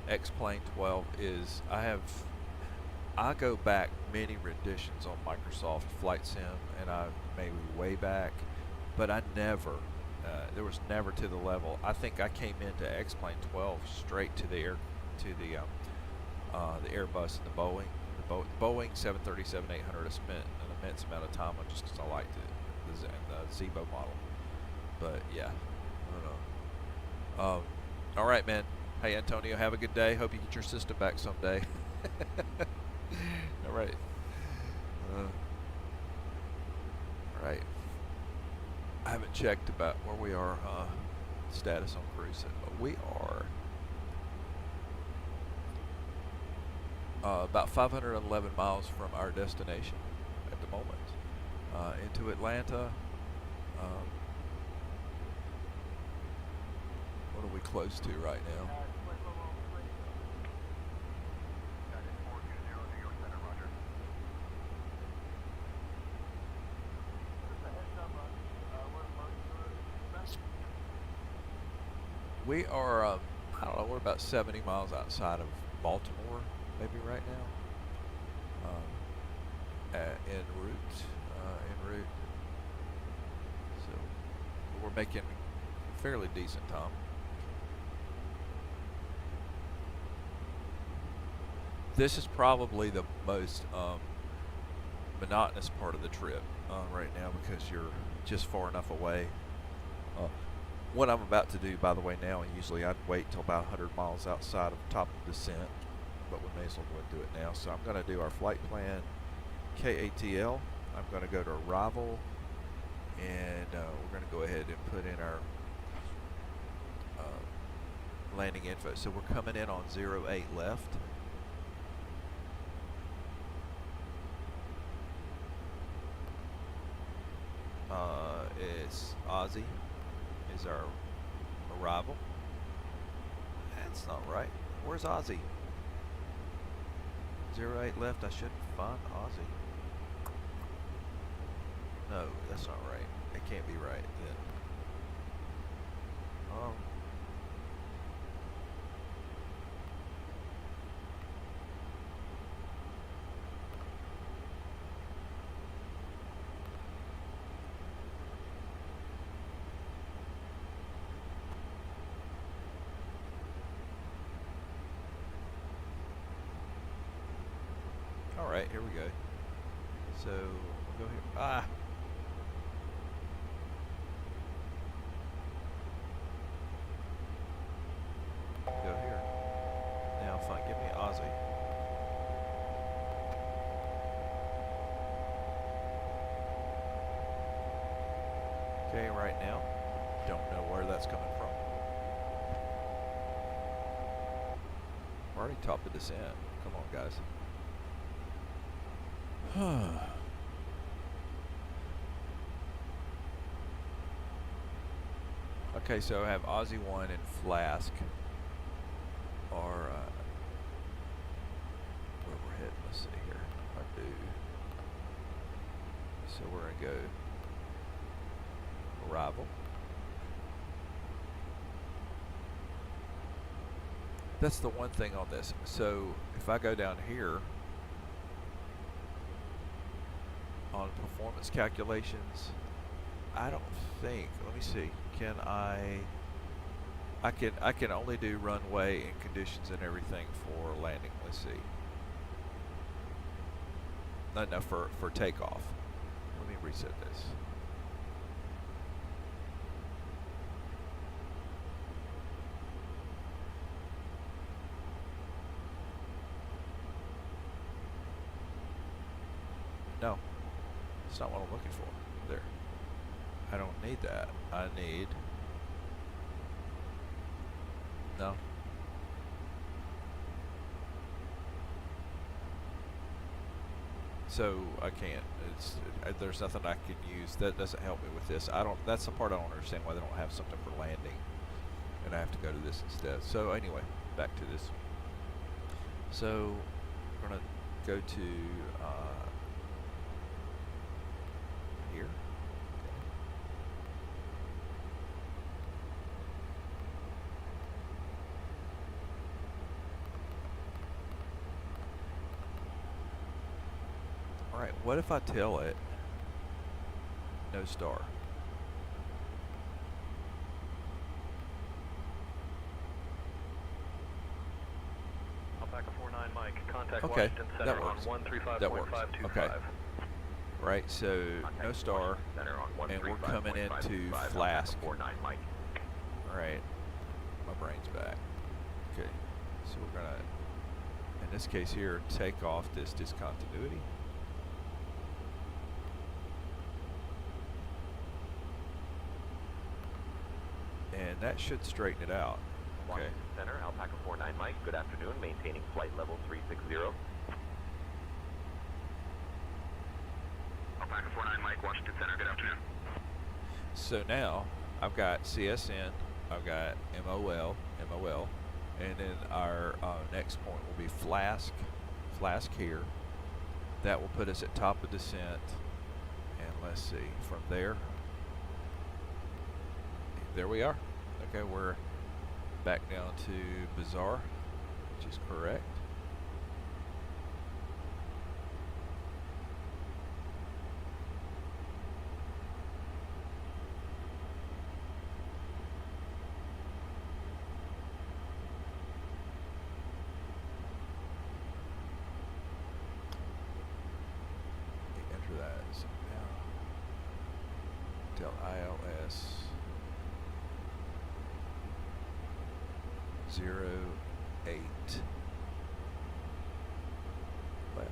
Xplane 12 is I go back many renditions on Microsoft Flight Sim, and I maybe way back, but I never there was never to the level. I think I came into Xplane 12 straight to the Airbus and the Boeing. Boeing 737-800, I spent an immense amount of time on just because I liked it, the Zebo model. But yeah, I don't know. All right, man. Hey, Antonio, have a good day. Hope you get your system back someday. All right. All right. I haven't checked about where we are, status on cruise. We are about 511 miles from our destination at the moment, into Atlanta. What are we close to right now? We are, I don't know, we're about 70 miles outside of Baltimore, maybe right now, en route. So we're making fairly decent time. This is probably the most monotonous part of the trip right now, because you're just far enough away. What I'm about to do, by the way, now, and usually I'd wait till about 100 miles outside of top of descent, but we may as well go and do it now. So I'm going to do our flight plan KATL. I'm going to go to arrival, and we're going to go ahead and put in our landing info. So we're coming in on 08 left. It's Aussie is our arrival. That's not right. Where's Aussie? 08 left. I should find Aussie. No, that's not right. It can't be right then. right, here we go. So we'll go here. Ah. Go here. Now, fine. Give me Aussie. Okay, right now, don't know where that's coming from. We're already top of descent. Come on, guys. Okay, so I have Aussie 1 and Flask are where we're heading. Let's see here. I do. So we're gonna go arrival. That's the one thing on this. So if I go down here on performance calculations, I don't think, let me see, can I can only do runway and conditions and everything for landing. Let's see. No, for takeoff. Let me reset this. No, it's not what I'm looking for. There. I don't need that. I need... No. So I can't. There's nothing I can use. That doesn't help me with this. That's the part I don't understand, why they don't have something for landing. And I have to go to this instead. So anyway, back to this. So we're gonna go to here. Alright, what if I tell it no star? Alpaca 49 Mike, contact Okay, Washington Center that works. on 135.525. That works. Okay. Right, so no star, Center on and we're coming into 135.525, Flask. Alpaca 49 Mike. Alright, my brain's back. Okay, so we're gonna, in this case here, take off this discontinuity. And that should straighten it out. Okay. Washington Center, Alpaca 49 Mike, good afternoon, maintaining flight level 360. Alpaca 49 Mike, Washington Center, good afternoon. So now I've got CSN, I've got MOL, and then our next point will be Flask here. That will put us at top of descent, and let's see, from there we are. Okay, we're back down to Bazaar, which is correct. Enter that as now. Tell ILS 08 left.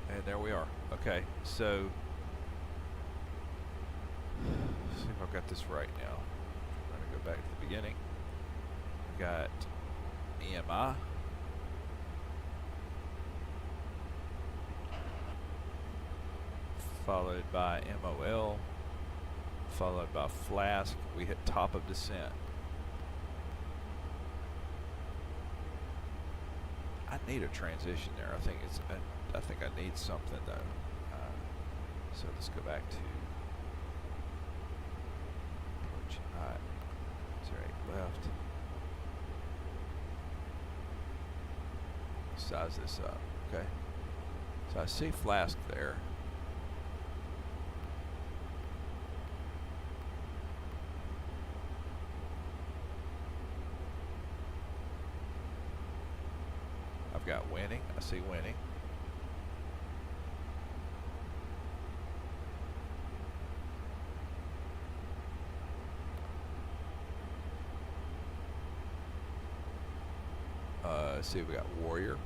And there we are. Okay, so let's see if I've got this right now. I'm going to go back to the beginning. We got EMI. Followed by MOL, followed by Flask. We hit top of descent. I need a transition there. I think I need something though. So let's go back to approach high. 08 left. Size this up. Okay. So I see Flask there. we've got winning. I see winning. Let's see, we got Warrior.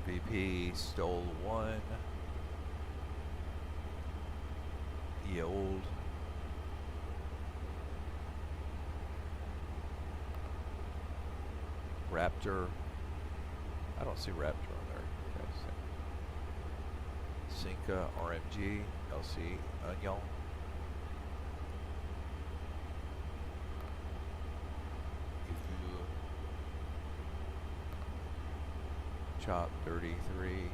VP stole one. Yield. Raptor. I don't see Raptor on there. Okay, Cinca, RMG, LC, Onion. Chop 33.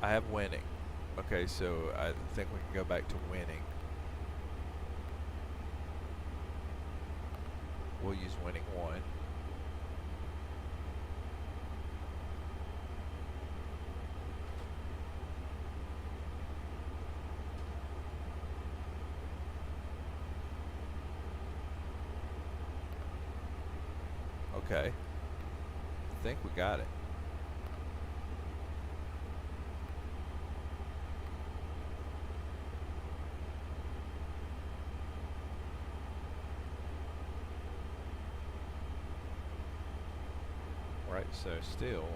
I have winning. Okay, so I think we can go back to winning. We'll use winning 1. Okay. I think we got it. Right, so still,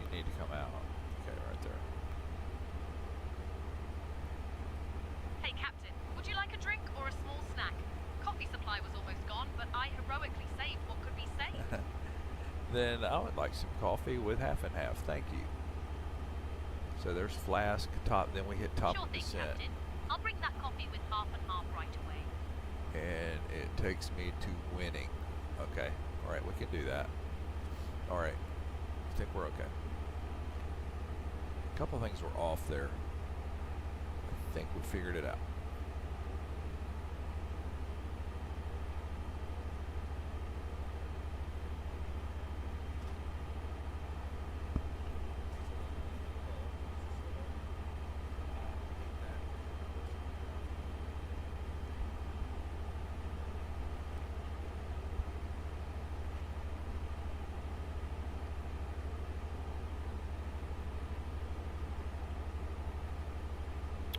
you need to come out. Okay, right there. Hey, Captain, would you like a drink or a small snack? Coffee supply was almost gone, but I heroically saved what could be saved. Then I would like some coffee with half and half, thank you. So there's flask, top, then we hit top Sure of thing, descent. Captain. I'll bring that coffee with half and half right away. And it takes me to winning. Okay, alright, we can do that. Alright, I think we're okay. A couple things were off there. I think we figured it out.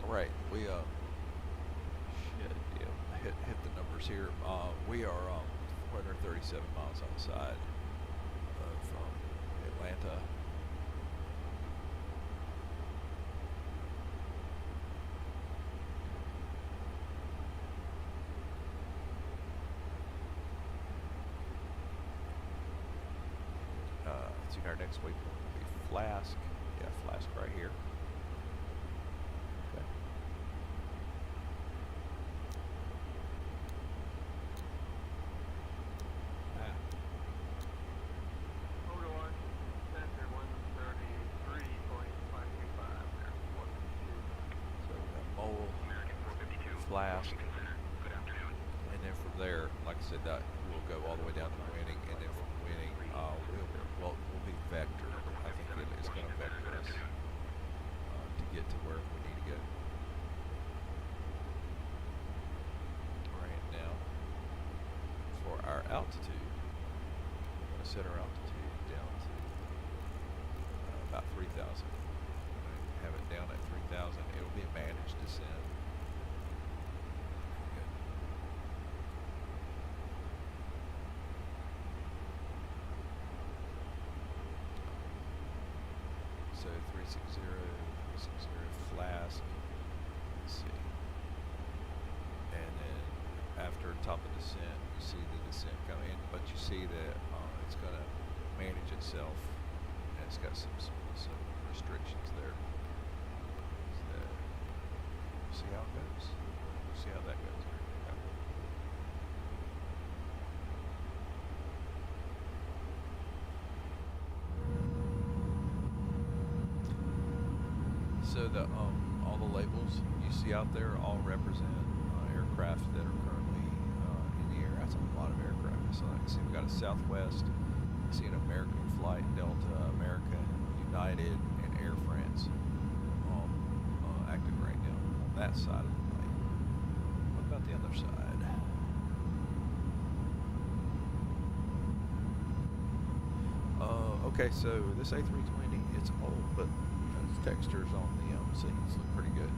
Right, we hit the numbers here. We are 437 miles outside of Atlanta. I think our next waypoint will be Flask. Yeah, Flask right here. Okay. Photo on center 133.525. So we got Mole, American 452. Flask, Washington Center. Good afternoon. and then from there, like I said, that will go all the way down to winning, and then from winning, we'll be vector. I think it's going to vector us to get to where we need to go. Right now, for our altitude, we're going to set our altitude down to about 3,000. Have it down at 3,000. It'll be a managed descent. Good. So 360 Flask. Let's see. And then after top of descent, you see the descent come in, but you see that it's going to manage itself, and it's got some restrictions there. So, see how it goes. See how that goes. Okay. So the all the labels you see out there all represent aircraft that are currently in the air. That's a lot of aircraft. So I see we got a Southwest. I see an American flight, Delta, American, United, and Air France active right now on that side of the plane. What about the other side? Okay, so this A320, it's old, but those textures on the seats look pretty good.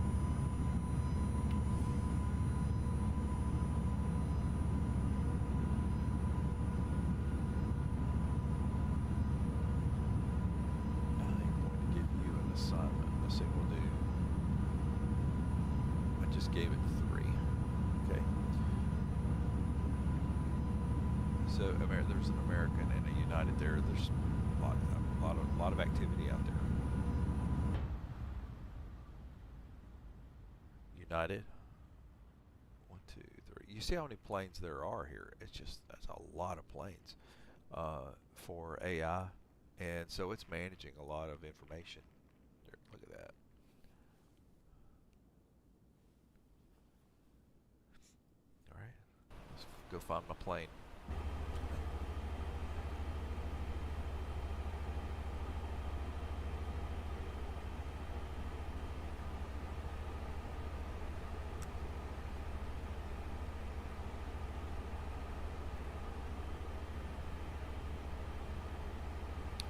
I'm going to give you an assignment. Let's see, we'll do. I just gave it 3. Okay. So there's an American and a United there. There's a lot of activity out there. United. 1, 2, 3. You see how many planes there are here? That's a lot of planes for AI, and so it's managing a lot of information. There, look at that. All right, let's go find my plane.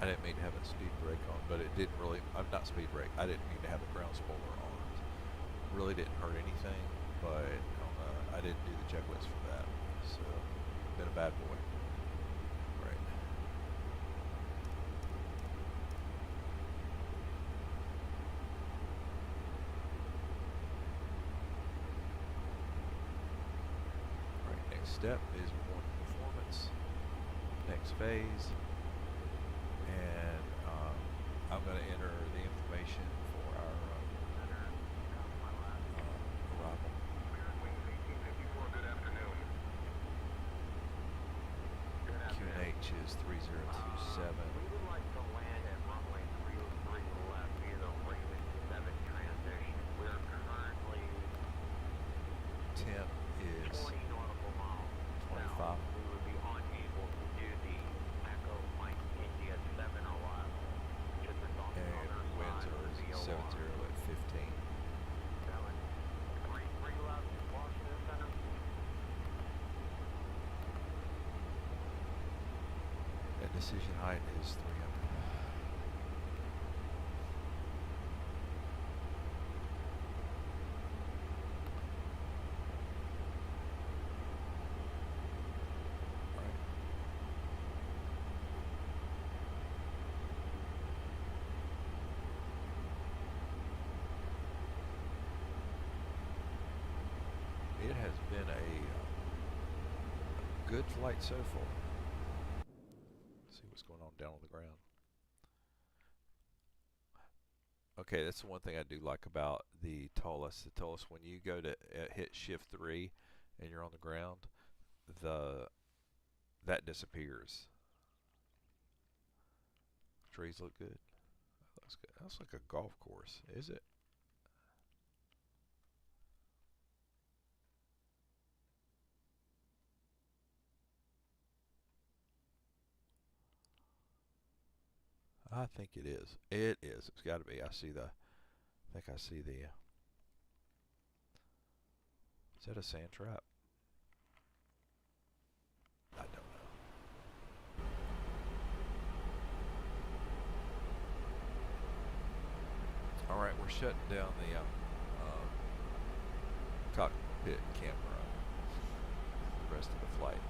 I didn't mean to have a speed brake on, but it didn't really, not speed brake, I didn't mean to have a ground spoiler on. Really didn't hurt anything, but I didn't do the checklist for that. So, been a bad boy. Right. Alright, next step is morning performance. Next phase. And I'm going to enter the information for our arrival. QNH is 3027. We would like to land at runway 303 left via the Raven 7 transition. We're currently Temp is 20 nautical miles 25. south. We would be unable to do the Echo Mike KGSO arrival. Just as on the And other winds side are of the 70 OR. at 15. 33 left, Washington Center. And decision height is 300. It has been a good flight so far. See what's going on down on the ground. Okay, that's the one thing I do like about the TOLUS. The TOLUS, when you go to hit shift 3 and you're on the ground, that disappears. Trees look good. That looks good. That's like a golf course, is it? I think it is. It is. It's got to be. I think I see the. Is that a sand trap? I don't know. All right, we're shutting down the cockpit camera. The rest of the flight.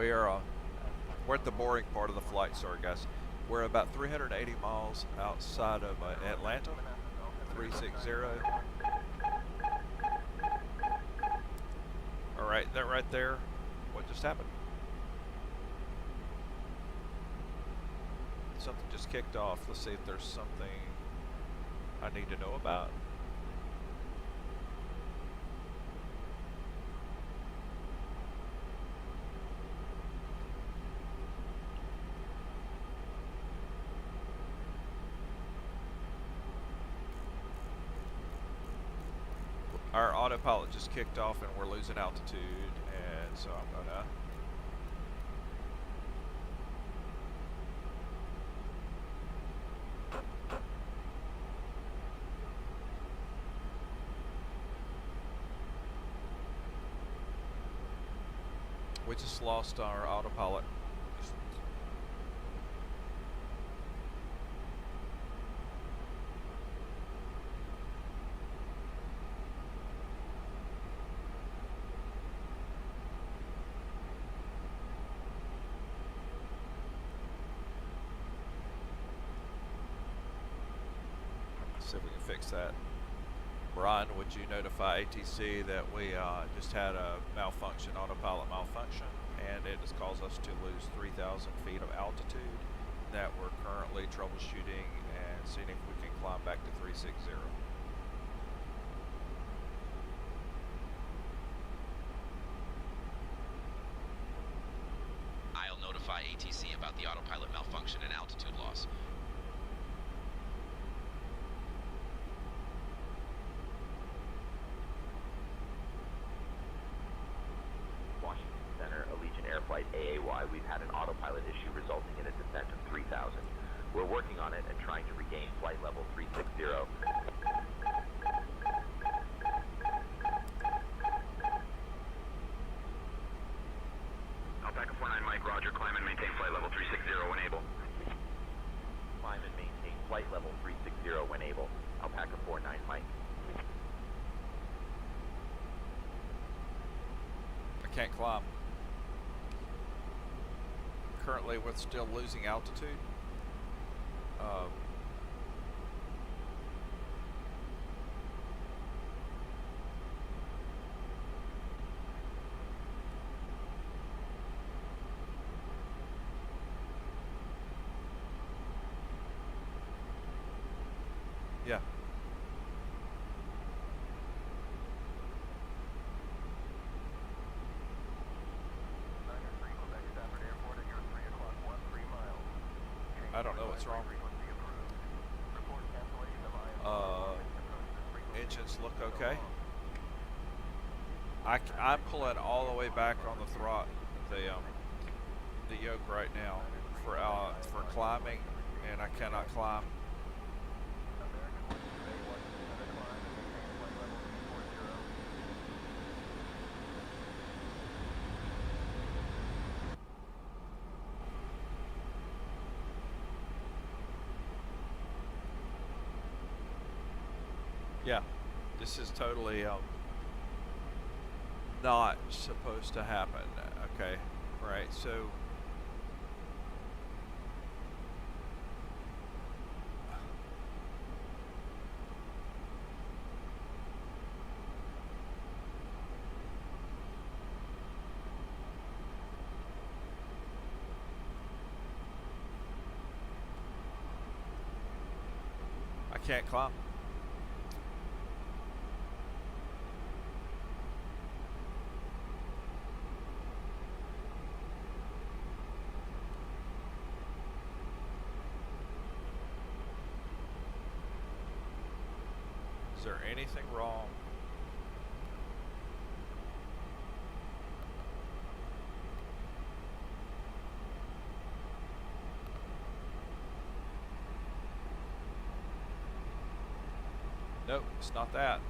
We're at the boring part of the flight. Sorry, guys. We're about 380 miles outside of Atlanta. 360. All right, that right there. What just happened? Something just kicked off. Let's see if there's something I need to know about. Our autopilot just kicked off and we're losing altitude, and so I'm gonna we just lost our autopilot. See if we can fix that. Brian, would you notify ATC that we just had a malfunction, autopilot malfunction, and it has caused us to lose 3,000 feet of altitude, that we're currently troubleshooting and seeing if we can climb back to 360. I'll notify ATC about the autopilot malfunction and altitude loss. Flight AAY, we've had an autopilot issue resulting in a descent of 3,000. We're working on it and trying to regain flight level 360. Alpaca 49 Mike, roger, climb and maintain flight level 360 when able. Climb and maintain flight level 360 when able. Alpaca 49 Mike. I can't climb. Currently, we're still losing altitude. Yeah. I don't know what's wrong. Engines look okay. I'm pulling all the way back on the throttle, the yoke right now for climbing, and I cannot climb. Yeah, this is totally not supposed to happen. Okay, right, so I can't climb. Is there anything wrong? Nope, it's not that.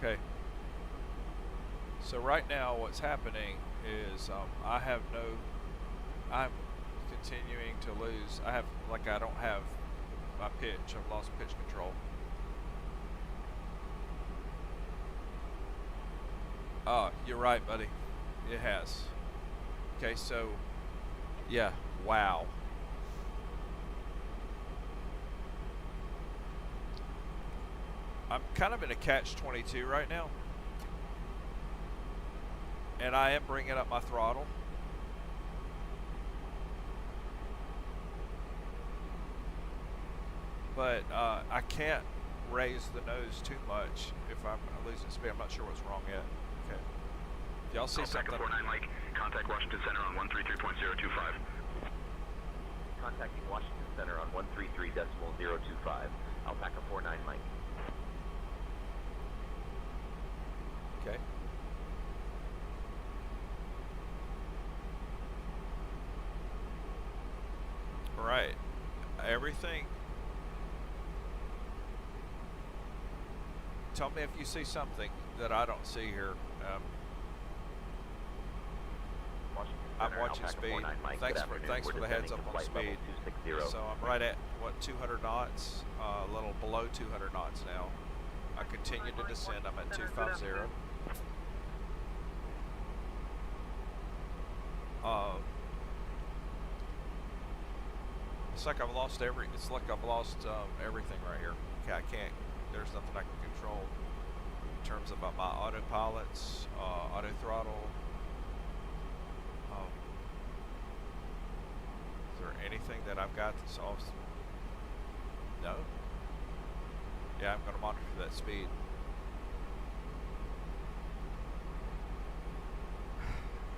Okay. So right now what's happening is I'm continuing to lose. I don't have my pitch. I've lost pitch control. You're right, buddy. It has. Okay, so yeah, wow. I'm kind of in a catch-22 right now. And I am bringing up my throttle. But I can't raise the nose too much if I'm losing speed. I'm not sure what's wrong yet. Okay. If y'all see something. 49 Mike, contact Washington Center on 133.025. Contacting Washington Center on 133.025. Alpaca 49 Mike. Okay. All right. Everything. Tell me if you see something that I don't see here. I'm watching speed. Thanks for the heads up on speed. So I'm right at what, 200 knots, a little below 200 knots now. I continue to descend. I'm at 250. It's like I've lost everything right here. Okay, I can't. There's nothing I can control in terms of my autopilots, auto throttle. Is there anything that I've got that solves? No. Yeah, I'm going to monitor that speed.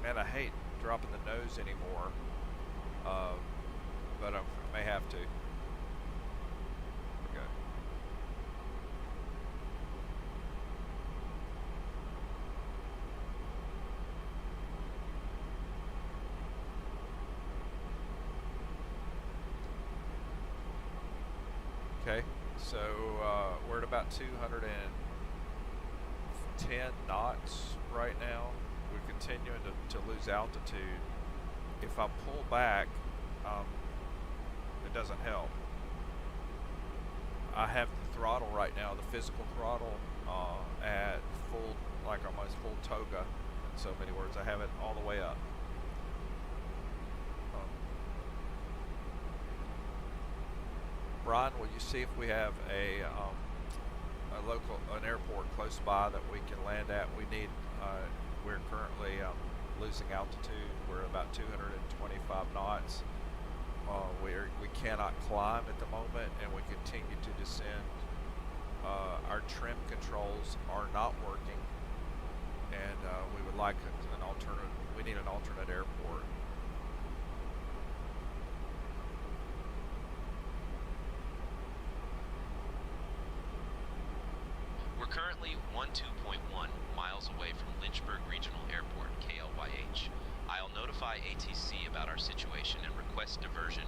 Man, I hate dropping the nose anymore, but I may have to. Okay. Okay, so we're at about 210 knots right now. We're continuing to lose altitude. If I pull back, it doesn't help. I have the throttle right now, the physical throttle, at full, like almost full toga, in so many words. I have it all the way up. Brian, will you see if we have an airport close by that we can land at? We're currently losing altitude. We're about 225 knots. We cannot climb at the moment, and we continue to descend. Our trim controls are not working, and we would like an alternate. We need an alternate airport. We're currently 12.1 miles away from Lynchburg Regional Airport, KLYH. I'll notify ATC about our situation and request diversion.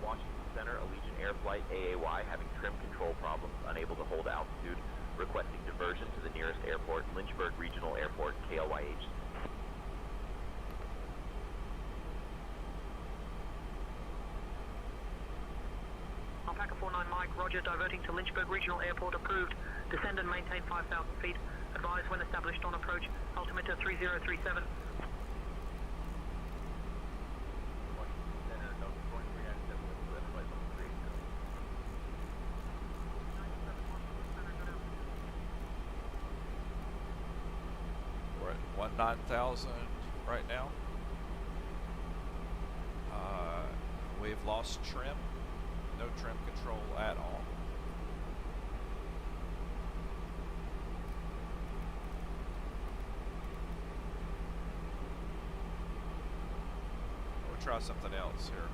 Washington Center, Allegiant Air Flight AAY having trim control problems, unable to hold altitude, requesting diversion to the nearest airport, Lynchburg Regional Airport, KLYH. Alpaca 49 Mike, roger, diverting to Lynchburg Regional Airport, approved. Descend and maintain 5,000 feet. Advise when established on approach, altimeter 3037. We're at 19,000 right now. We've lost trim. No trim control at all. We'll try something else here.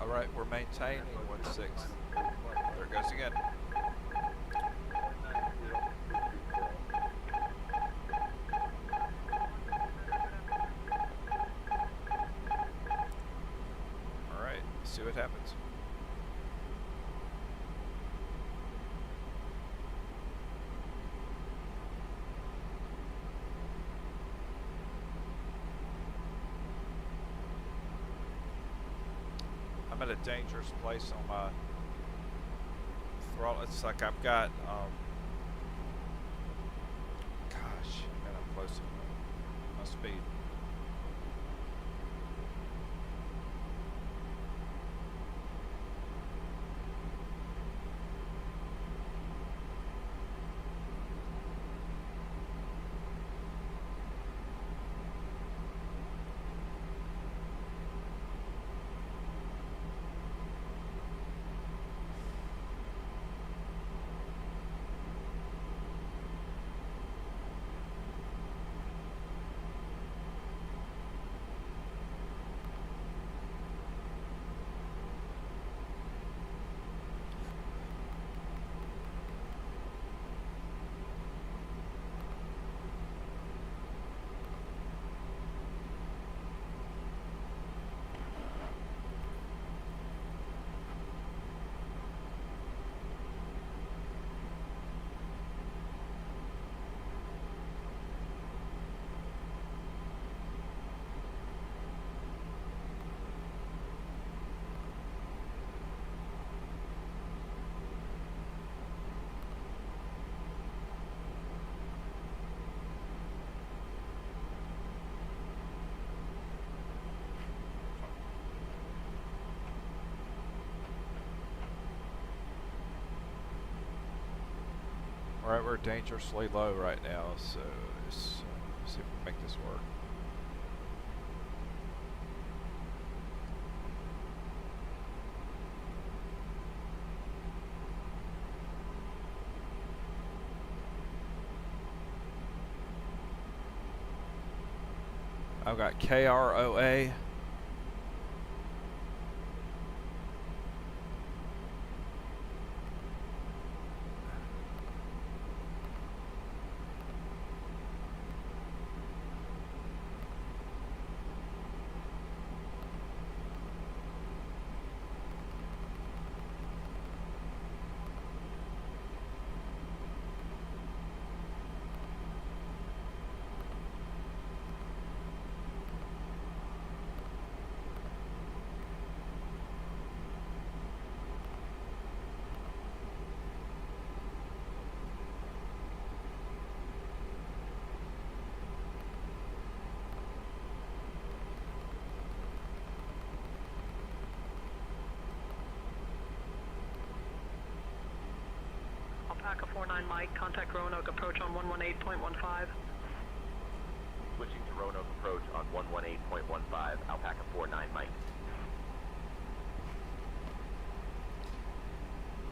All right, we're maintaining 16. There it goes again. All right, let's see what happens. I'm at a dangerous place on my throttle. It's like I've got, gosh, man, I'm close to my speed. All right, we're dangerously low right now, so let's see if we can make this work. I've got KROA. Alpaca 49 Mike, contact Roanoke approach on 118.15. Switching to Roanoke approach on 118.15, Alpaca 49 Mike.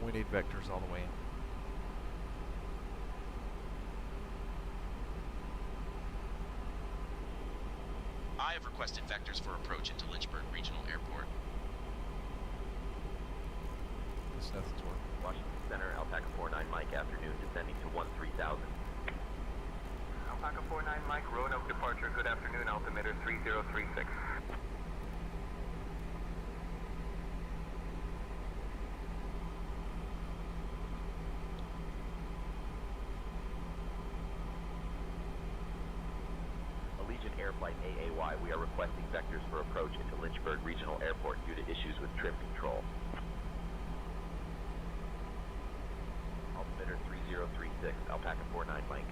We need vectors all the way in. I have requested vectors for approach into Lynchburg Regional Airport. There's nothing to work. Washington Center, Alpaca 49 Mike, afternoon, descending to 13,000. Alpaca 49 Mike, Roanoke departure, good afternoon, altimeter 3036. Allegiant Air Flight AAY, we are requesting vectors for approach into Lynchburg Regional Airport due to issues with trim control. Altimeter 3036, Alpaca 49 Mike.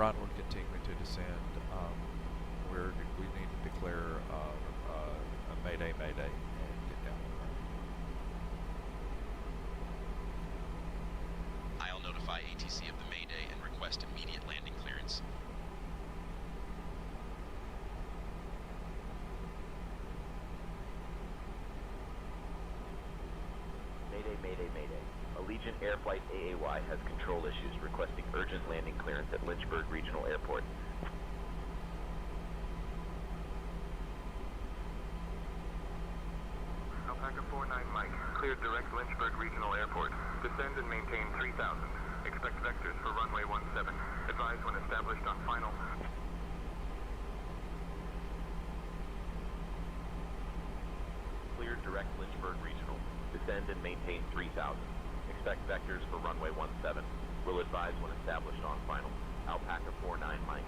Ron, we're continuing to descend. We need to declare a Mayday, Mayday, and get down the runway. I'll notify ATC of the Mayday and request immediate landing clearance. Mayday, Mayday, Mayday. Allegiant Air Flight AAY has control issues requesting urgent landing clearance at Lynchburg Regional Airport. Alpaca 49 Mike, cleared direct Lynchburg Regional Airport. Descend and maintain 3000. Expect vectors for runway 17. Advise when established on final. Cleared direct Lynchburg Regional. Descend and maintain 3000. Expect vectors for runway 17. Will advise when established on final. Alpaca 49 Mike.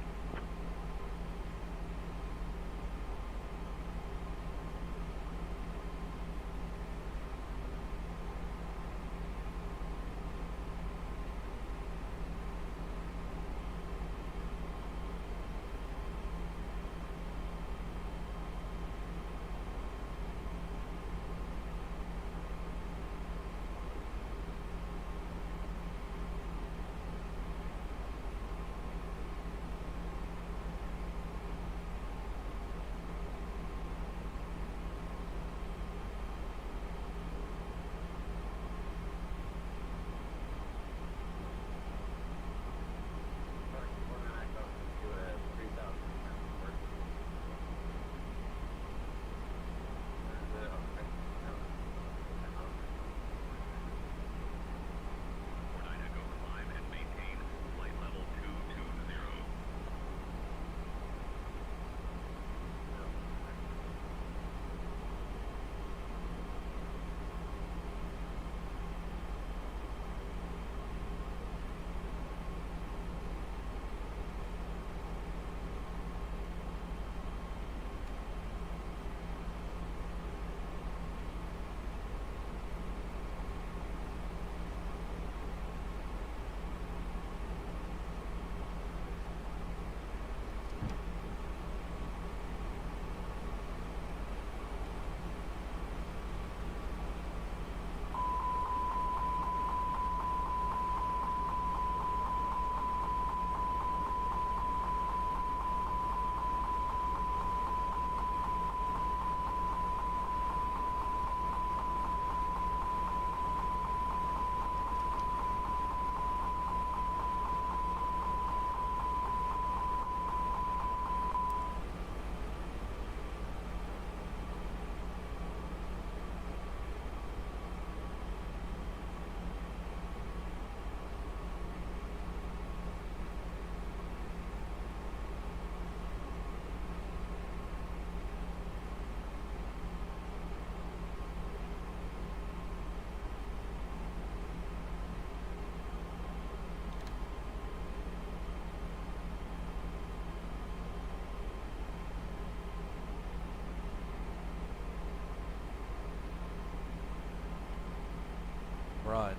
Ron,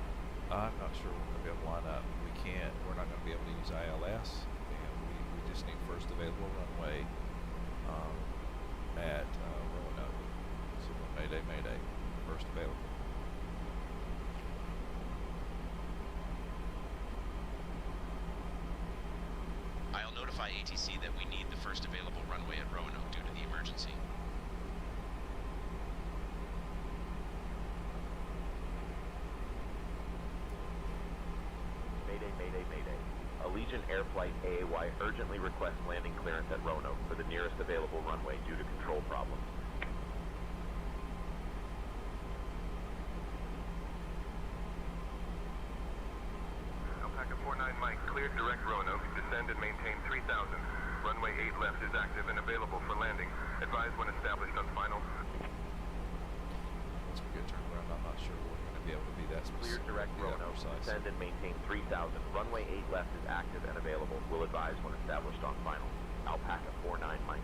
I'm not sure we're going to be able to line up. We're not going to be able to use ILS, and we just need first available runway at Roanoke. So Mayday, Mayday, first available. I'll notify ATC that we need the first available runway at Roanoke due to the emergency. Mayday, Mayday, Mayday. Allegiant Air Flight AAY urgently requests landing clearance at Roanoke for the nearest available runway due to control problems. Alpaca 49 Mike, cleared direct Roanoke. Descend and maintain 3000. Runway 8 left is active and available for landing. Advise when established on final. Once we get turned around, I'm not sure we're going to be able to be that specific. Cleared direct Roanoke. Descend and maintain 3000. Runway 8 left is active and available. Will advise when established on final. Alpaca 49 Mike.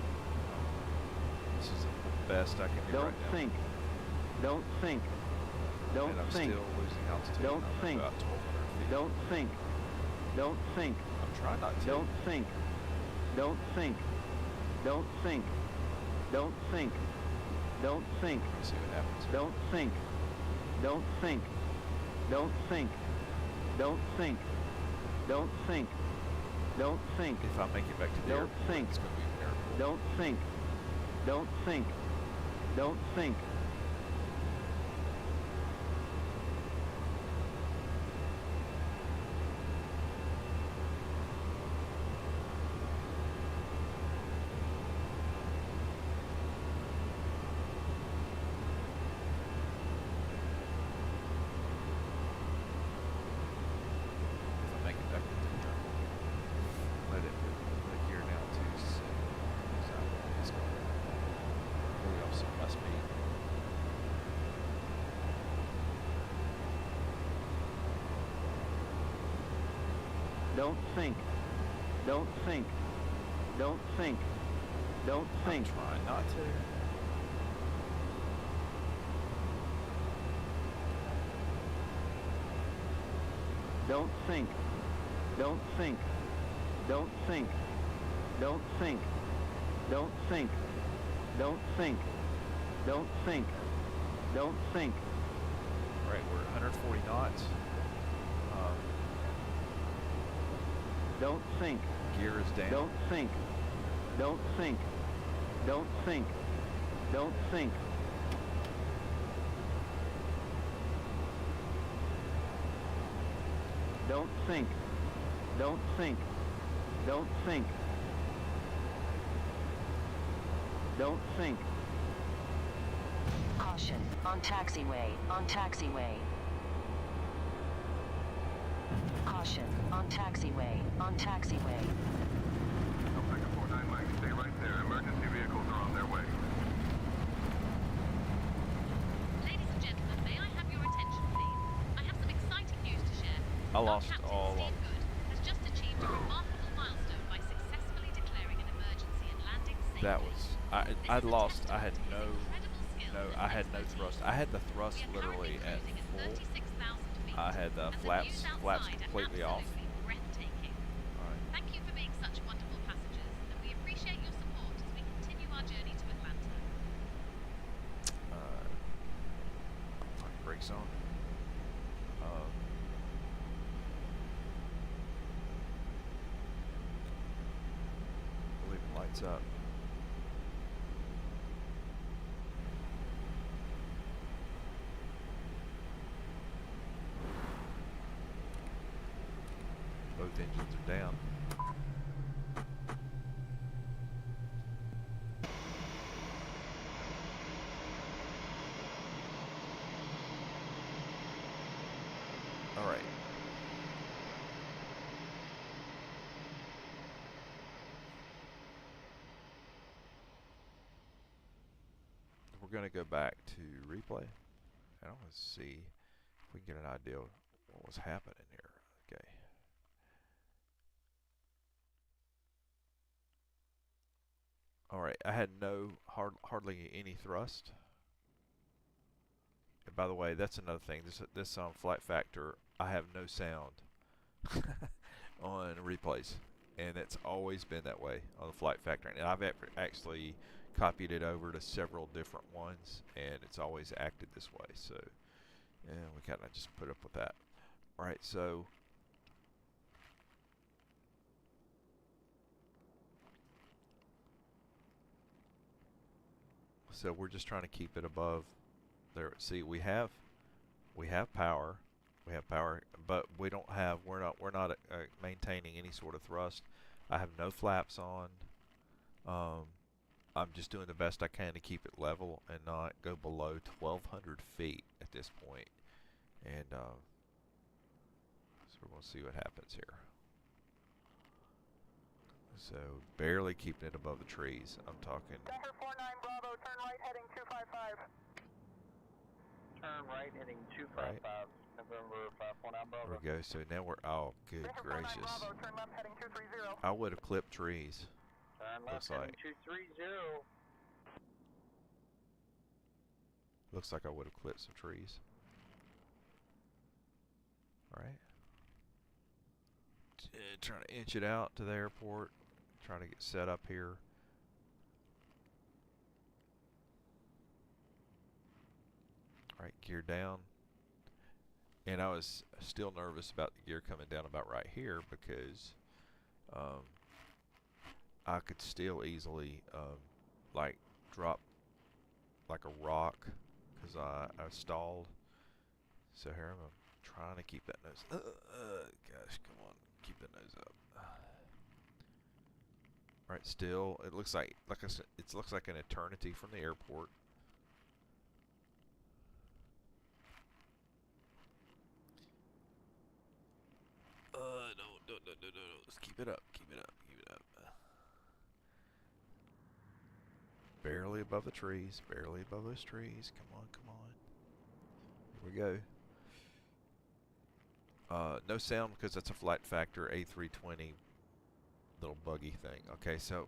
best I can do Don't right now. sink. Don't sink. Don't And I'm sink. still losing altitude. Don't I'm sink. about 1,200 feet. Don't sink. Don't sink. I'm trying not to. Don't sink. Don't sink. Don't sink. Don't sink. Don't sink. Let's see what happens. Don't sink. Don't sink. Don't sink. Don't sink. Don't sink. Don't sink. If I make it back to the Don't airport, sink. it's going to be a miracle. Don't sink. Don't sink. Don't sink. If I make it back to the airport, let it put gear down to 6. So it's going to really off some of my speed. Don't sink. Don't sink. Don't sink. Don't sink. I'm trying not to. Don't sink. Don't sink. Don't sink. Don't sink. Don't sink. Don't sink. Don't sink. Don't sink. All right, we're at 140 knots. Don't sink. Gear is down. Don't sink. Don't sink. Don't sink. Don't sink. Don't sink. Don't sink. Don't sink. Don't sink. Caution. On taxiway. On taxiway. Caution. On taxiway. On taxiway. Alpha 49 Mike, stay right there. Emergency vehicles are on their way. Ladies and gentlemen, may I have your attention, please? I have some exciting news to share. I lost Captain all Steve of Good has just achieved a remarkable milestone by successfully declaring an emergency and landing safely. That was I'd lost. I had no I had no thrust. I had the thrust literally at full. I had the flaps completely off. Breathtaking. Alright. Thank you for being such wonderful passengers, and we appreciate your support as we continue our journey to Atlanta. Brakes on. Leaving lights up. Both engines are down. All right. We're going to go back to replay. I want to see if we can get an idea of what was happening here. Okay. All right, I had hardly any thrust. And by the way, that's another thing. This flight factor, I have no sound on replays, and it's always been that way on the flight factor. And I've actually copied it over to several different ones, and it's always acted this way. So, yeah, we kind of just put up with that. All right, so. So we're just trying to keep it above there. See, we have power, but we don't have. We're not maintaining any sort of thrust. I have no flaps on. I'm just doing the best I can to keep it level and not go below 1,200 feet at this point. And so we're going to see what happens here. So barely keeping it above the trees. I'm talking. Center 49 Bravo, turn right heading 255. Turn right heading 255. November 549 Bravo. There we go. So now we're. Oh, good gracious! Bravo, turn left heading 230. I would have clipped trees. Turn left Looks heading like. 230. Looks like I would have clipped some trees. Right. Trying to inch it out to the airport. Trying to get set up here. Right, gear down. And I was still nervous about the gear coming down about right here because I could still easily like drop like a rock because I stalled. So here I'm trying to keep that nose. Gosh, come on, keep that nose up. Right, still, it looks like I said, it looks like an eternity from the airport. No. Let's keep it up, keep it up, keep it up. Barely above the trees, barely above those trees. Come on, come on. Here we go. No sound because that's a flight factor A320 little buggy thing. Okay, so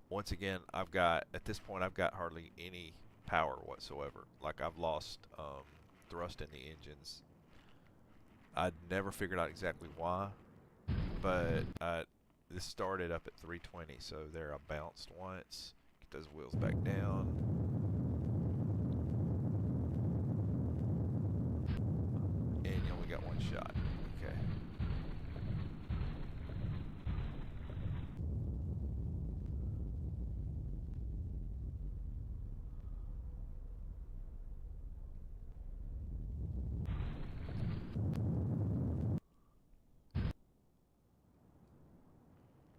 once again, at this point I've got hardly any power whatsoever. Like I've lost thrust in the engines. I'd never figured out exactly why, but this started up at 320, so there I bounced once. Get those wheels back down. And you only got one shot. Okay.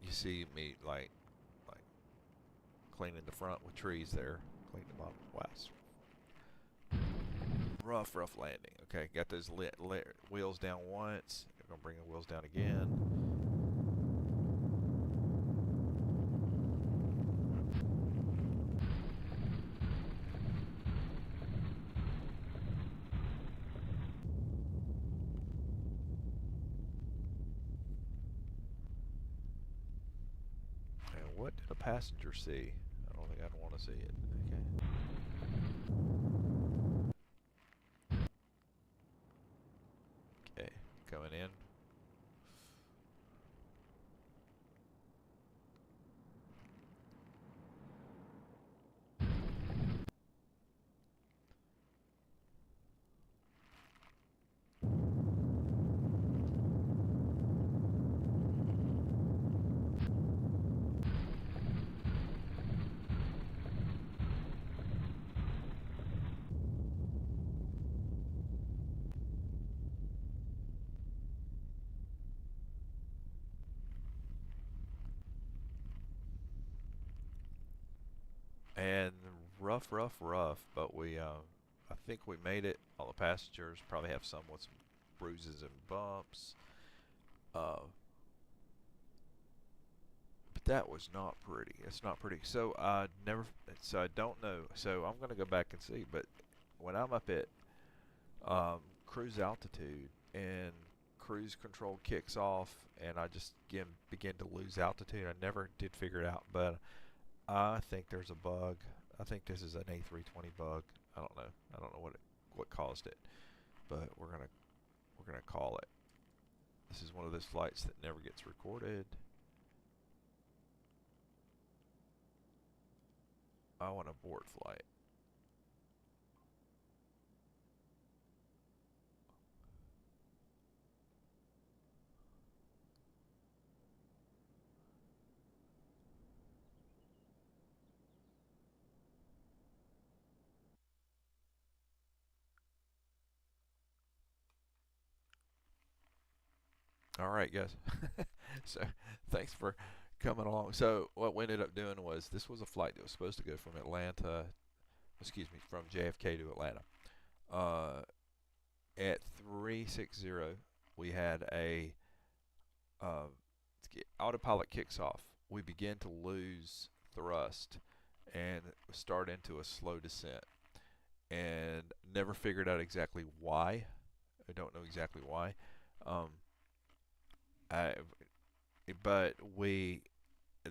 You see me like cleaning the front with trees there, cleaning the bottom. Wow, rough landing. Okay, got those wheels down once. I'm gonna bring the wheels down again. And what did a passenger see? I don't think I'd want to see it. Okay. Okay, coming in. And rough, but we, I think we made it. All the passengers probably have some with some bruises and bumps. But that was not pretty. It's not pretty. So I don't know. So I'm gonna go back and see. But when I'm up at cruise altitude and cruise control kicks off, and I just begin to lose altitude, I never did figure it out, but I think there's a bug. I think this is an A320 bug. I don't know what caused it, but we're gonna call it. This is one of those flights that never gets recorded. I want a board flight. All right, guys. So thanks for coming along. So what we ended up doing was, this was a flight that was supposed to go from from JFK to Atlanta. At 360, we had a autopilot kicks off. We begin to lose thrust and start into a slow descent. And never figured out exactly why. I don't know exactly why. But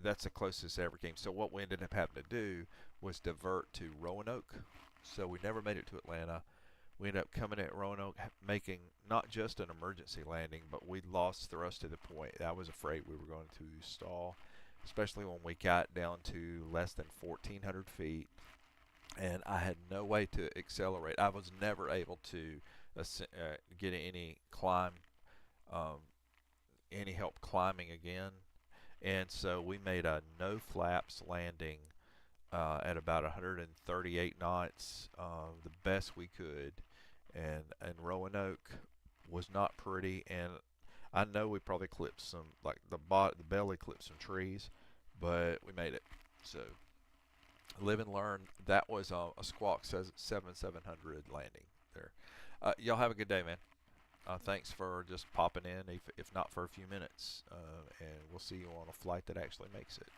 that's the closest I ever came. So what we ended up having to do was divert to Roanoke, So we never made it to Atlanta. We ended up coming at Roanoke, making not just an emergency landing, but we lost thrust to the point I was afraid we were going to stall, especially when we got down to less than 1,400 feet, and I had no way to accelerate. I was never able to get any any help climbing again, and so we made a no flaps landing at about 138 knots, the best we could, and Roanoke was not pretty, and I know we probably clipped some, like the belly clipped some trees, but we made it. So live and learn. That was a Squawk 7700 landing there. Y'all have a good day, man. Thanks for just popping in, if not for a few minutes, and we'll see you on a flight that actually makes it.